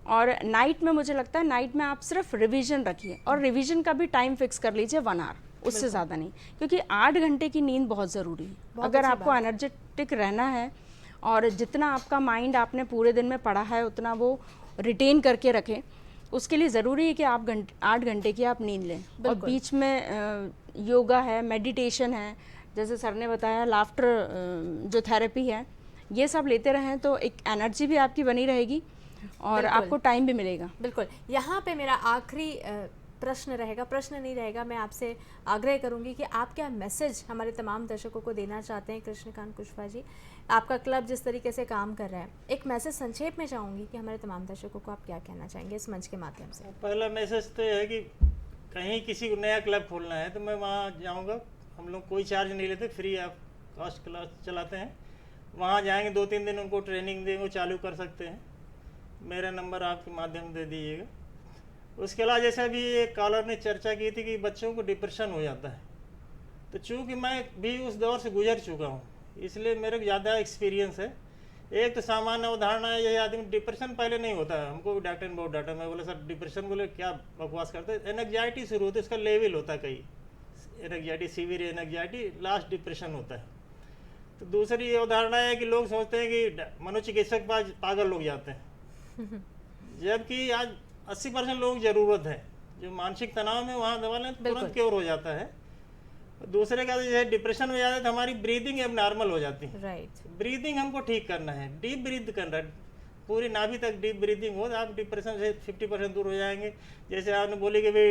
और नाइट में मुझे लगता है नाइट में आप सिर्फ रिवीजन रखिए, और रिवीजन का भी टाइम फिक्स कर लीजिए 1 आवर, उससे ज़्यादा नहीं। क्योंकि 8 घंटे की नींद बहुत ज़रूरी है अगर आपको एनर्जेटिक रहना है, और जितना आपका माइंड आपने पूरे दिन में पढ़ा है उतना वो रिटेन करके रखें। उसके लिए ज़रूरी है कि आप 8 घंटे की आप नींद लें। और बीच में योगा है, मेडिटेशन है, जैसे सर ने बताया, लाफ्टर जो थेरेपी है, ये सब लेते रहें तो एक एनर्जी भी आपकी बनी रहेगी और आपको टाइम भी मिलेगा। बिल्कुल। यहाँ पे मेरा आखिरी प्रश्न रहेगा, प्रश्न नहीं रहेगा, मैं आपसे आग्रह करूंगी कि आप क्या मैसेज हमारे तमाम दर्शकों को देना चाहते हैं। कृष्णकांत कुशवाहा जी, आपका क्लब जिस तरीके से काम कर रहा है, एक मैसेज संक्षेप में चाहूँगी कि हमारे तमाम दर्शकों को आप क्या कहना चाहेंगे इस मंच के माध्यम से। पहला मैसेज तो ये है कि कहीं किसी को नया क्लब खोलना है तो मैं वहाँ जाऊँगा, हम लोग कोई चार्ज नहीं लेते, फ्री ऑफ कॉस्ट क्लास चलाते हैं। वहाँ जाएंगे, 2-3 दिन उनको ट्रेनिंग देंगे, वो चालू कर सकते हैं। मेरा नंबर आपके माध्यम दे दीजिएगा। उसके अलावा जैसे अभी एक कॉलर ने चर्चा की थी कि बच्चों को डिप्रेशन हो जाता है, तो चूँकि मैं भी उस दौर से गुजर चुका हूँ, इसलिए मेरे को ज़्यादा एक्सपीरियंस है। एक तो सामान्य अवधारणा है, ये आदमी डिप्रेशन पहले नहीं होता है, हमको भी डॉक्टर ने बहुत डांटा। मैं बोला सर डिप्रेशन, बोले क्या बकवास करते हैं, एनग्जाइटी शुरू होती है, उसका लेवल होता है, कई anxiety, severe anxiety, last depression होता है। तो दूसरी ये अवधारणा है कि लोग सोचते हैं कि मनोचिकित्सक पास पागल लोग जाते हैं, जबकि आज 80% लोगों की ज़रूरत है जो मानसिक तनाव में, वहाँ दवा लें तुरंत क्योर हो जाता है। दूसरे का जैसे डिप्रेशन में जाता है तो हमारी ब्रीदिंग अब नॉर्मल हो जाती है। राइट, ब्रीदिंग हमको ठीक करना है, डीप ब्रीथ करना है, पूरी नाभि तक डीप ब्रीदिंग हो, आप डिप्रेशन से 50% दूर हो जाएंगे। जैसे आपने बोली कि भाई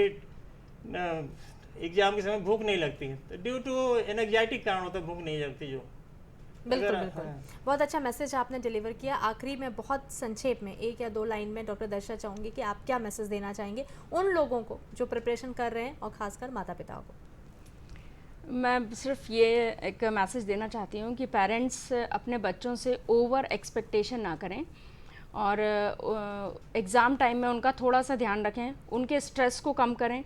एग्जाम के समय भूख नहीं लगती है, तो ड्यू टू एनग्जाइटी कारण होता है भूख नहीं लगती जो। बिल्कुल बिल्कुल, बहुत अच्छा मैसेज आपने डिलीवर किया। आखिरी में बहुत संक्षेप में 1 या 2 लाइन में डॉक्टर दर्शा चाहूँगी कि आप क्या मैसेज देना चाहेंगे उन लोगों को जो प्रिपरेशन कर रहे हैं और ख़ासकर माता पिताओं को। मैं सिर्फ ये एक मैसेज देना चाहती हूँ कि पेरेंट्स अपने बच्चों से ओवर एक्सपेक्टेशन ना करें और एग्ज़ाम टाइम में उनका थोड़ा सा ध्यान रखें, उनके स्ट्रेस को कम करें,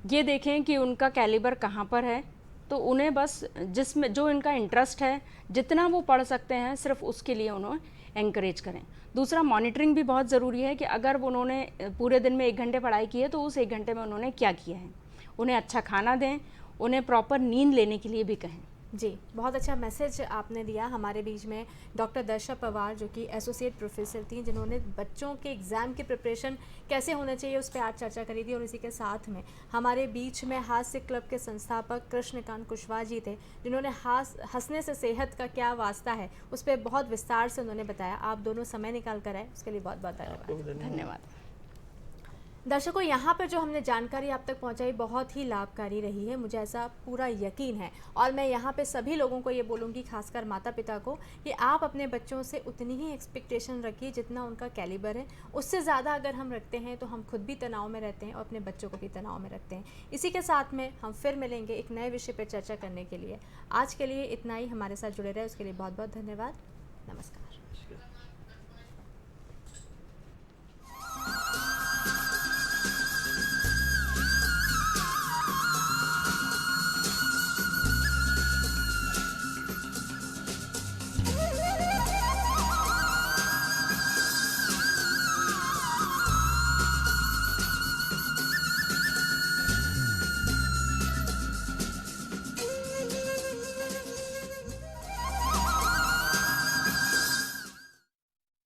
ये देखें कि उनका कैलिबर कहाँ पर है, तो उन्हें बस जिसमें जो इनका इंटरेस्ट है, जितना वो पढ़ सकते हैं, सिर्फ उसके लिए उन्हें एंकरेज करें। दूसरा, मॉनिटरिंग भी बहुत ज़रूरी है कि अगर उन्होंने पूरे दिन में 1 घंटे पढ़ाई की है तो उस 1 घंटे में उन्होंने क्या किया है। उन्हें अच्छा खाना दें, उन्हें प्रॉपर नींद लेने के लिए भी कहें। जी, बहुत अच्छा मैसेज आपने दिया। हमारे बीच में डॉक्टर दर्शा पवार जो कि एसोसिएट प्रोफेसर थी, जिन्होंने बच्चों के एग्ज़ाम की प्रिपरेशन कैसे होना चाहिए उस पर आज चर्चा करी थी। और इसी के साथ में हमारे बीच में हास्य क्लब के संस्थापक कृष्णकांत कुशवाहा जी थे, जिन्होंने हंसने से सेहत का क्या वास्ता है उस पर बहुत विस्तार से उन्होंने बताया। आप दोनों समय निकाल कर आए, उसके लिए बहुत बहुत धन्यवाद। धन्यवाद। दर्शकों, यहाँ पर जो हमने जानकारी आप तक पहुँचाई बहुत ही लाभकारी रही है, मुझे ऐसा पूरा यकीन है। और मैं यहाँ पे सभी लोगों को ये बोलूँगी, खासकर माता पिता को, कि आप अपने बच्चों से उतनी ही एक्सपेक्टेशन रखिए जितना उनका कैलिबर है। उससे ज़्यादा अगर हम रखते हैं तो हम खुद भी तनाव में रहते हैं और अपने बच्चों को भी तनाव में रखते हैं। इसी के साथ में हम फिर मिलेंगे एक नए विषय पर चर्चा करने के लिए। आज के लिए इतना ही, हमारे साथ जुड़े रहे उसके लिए बहुत बहुत धन्यवाद। नमस्कार।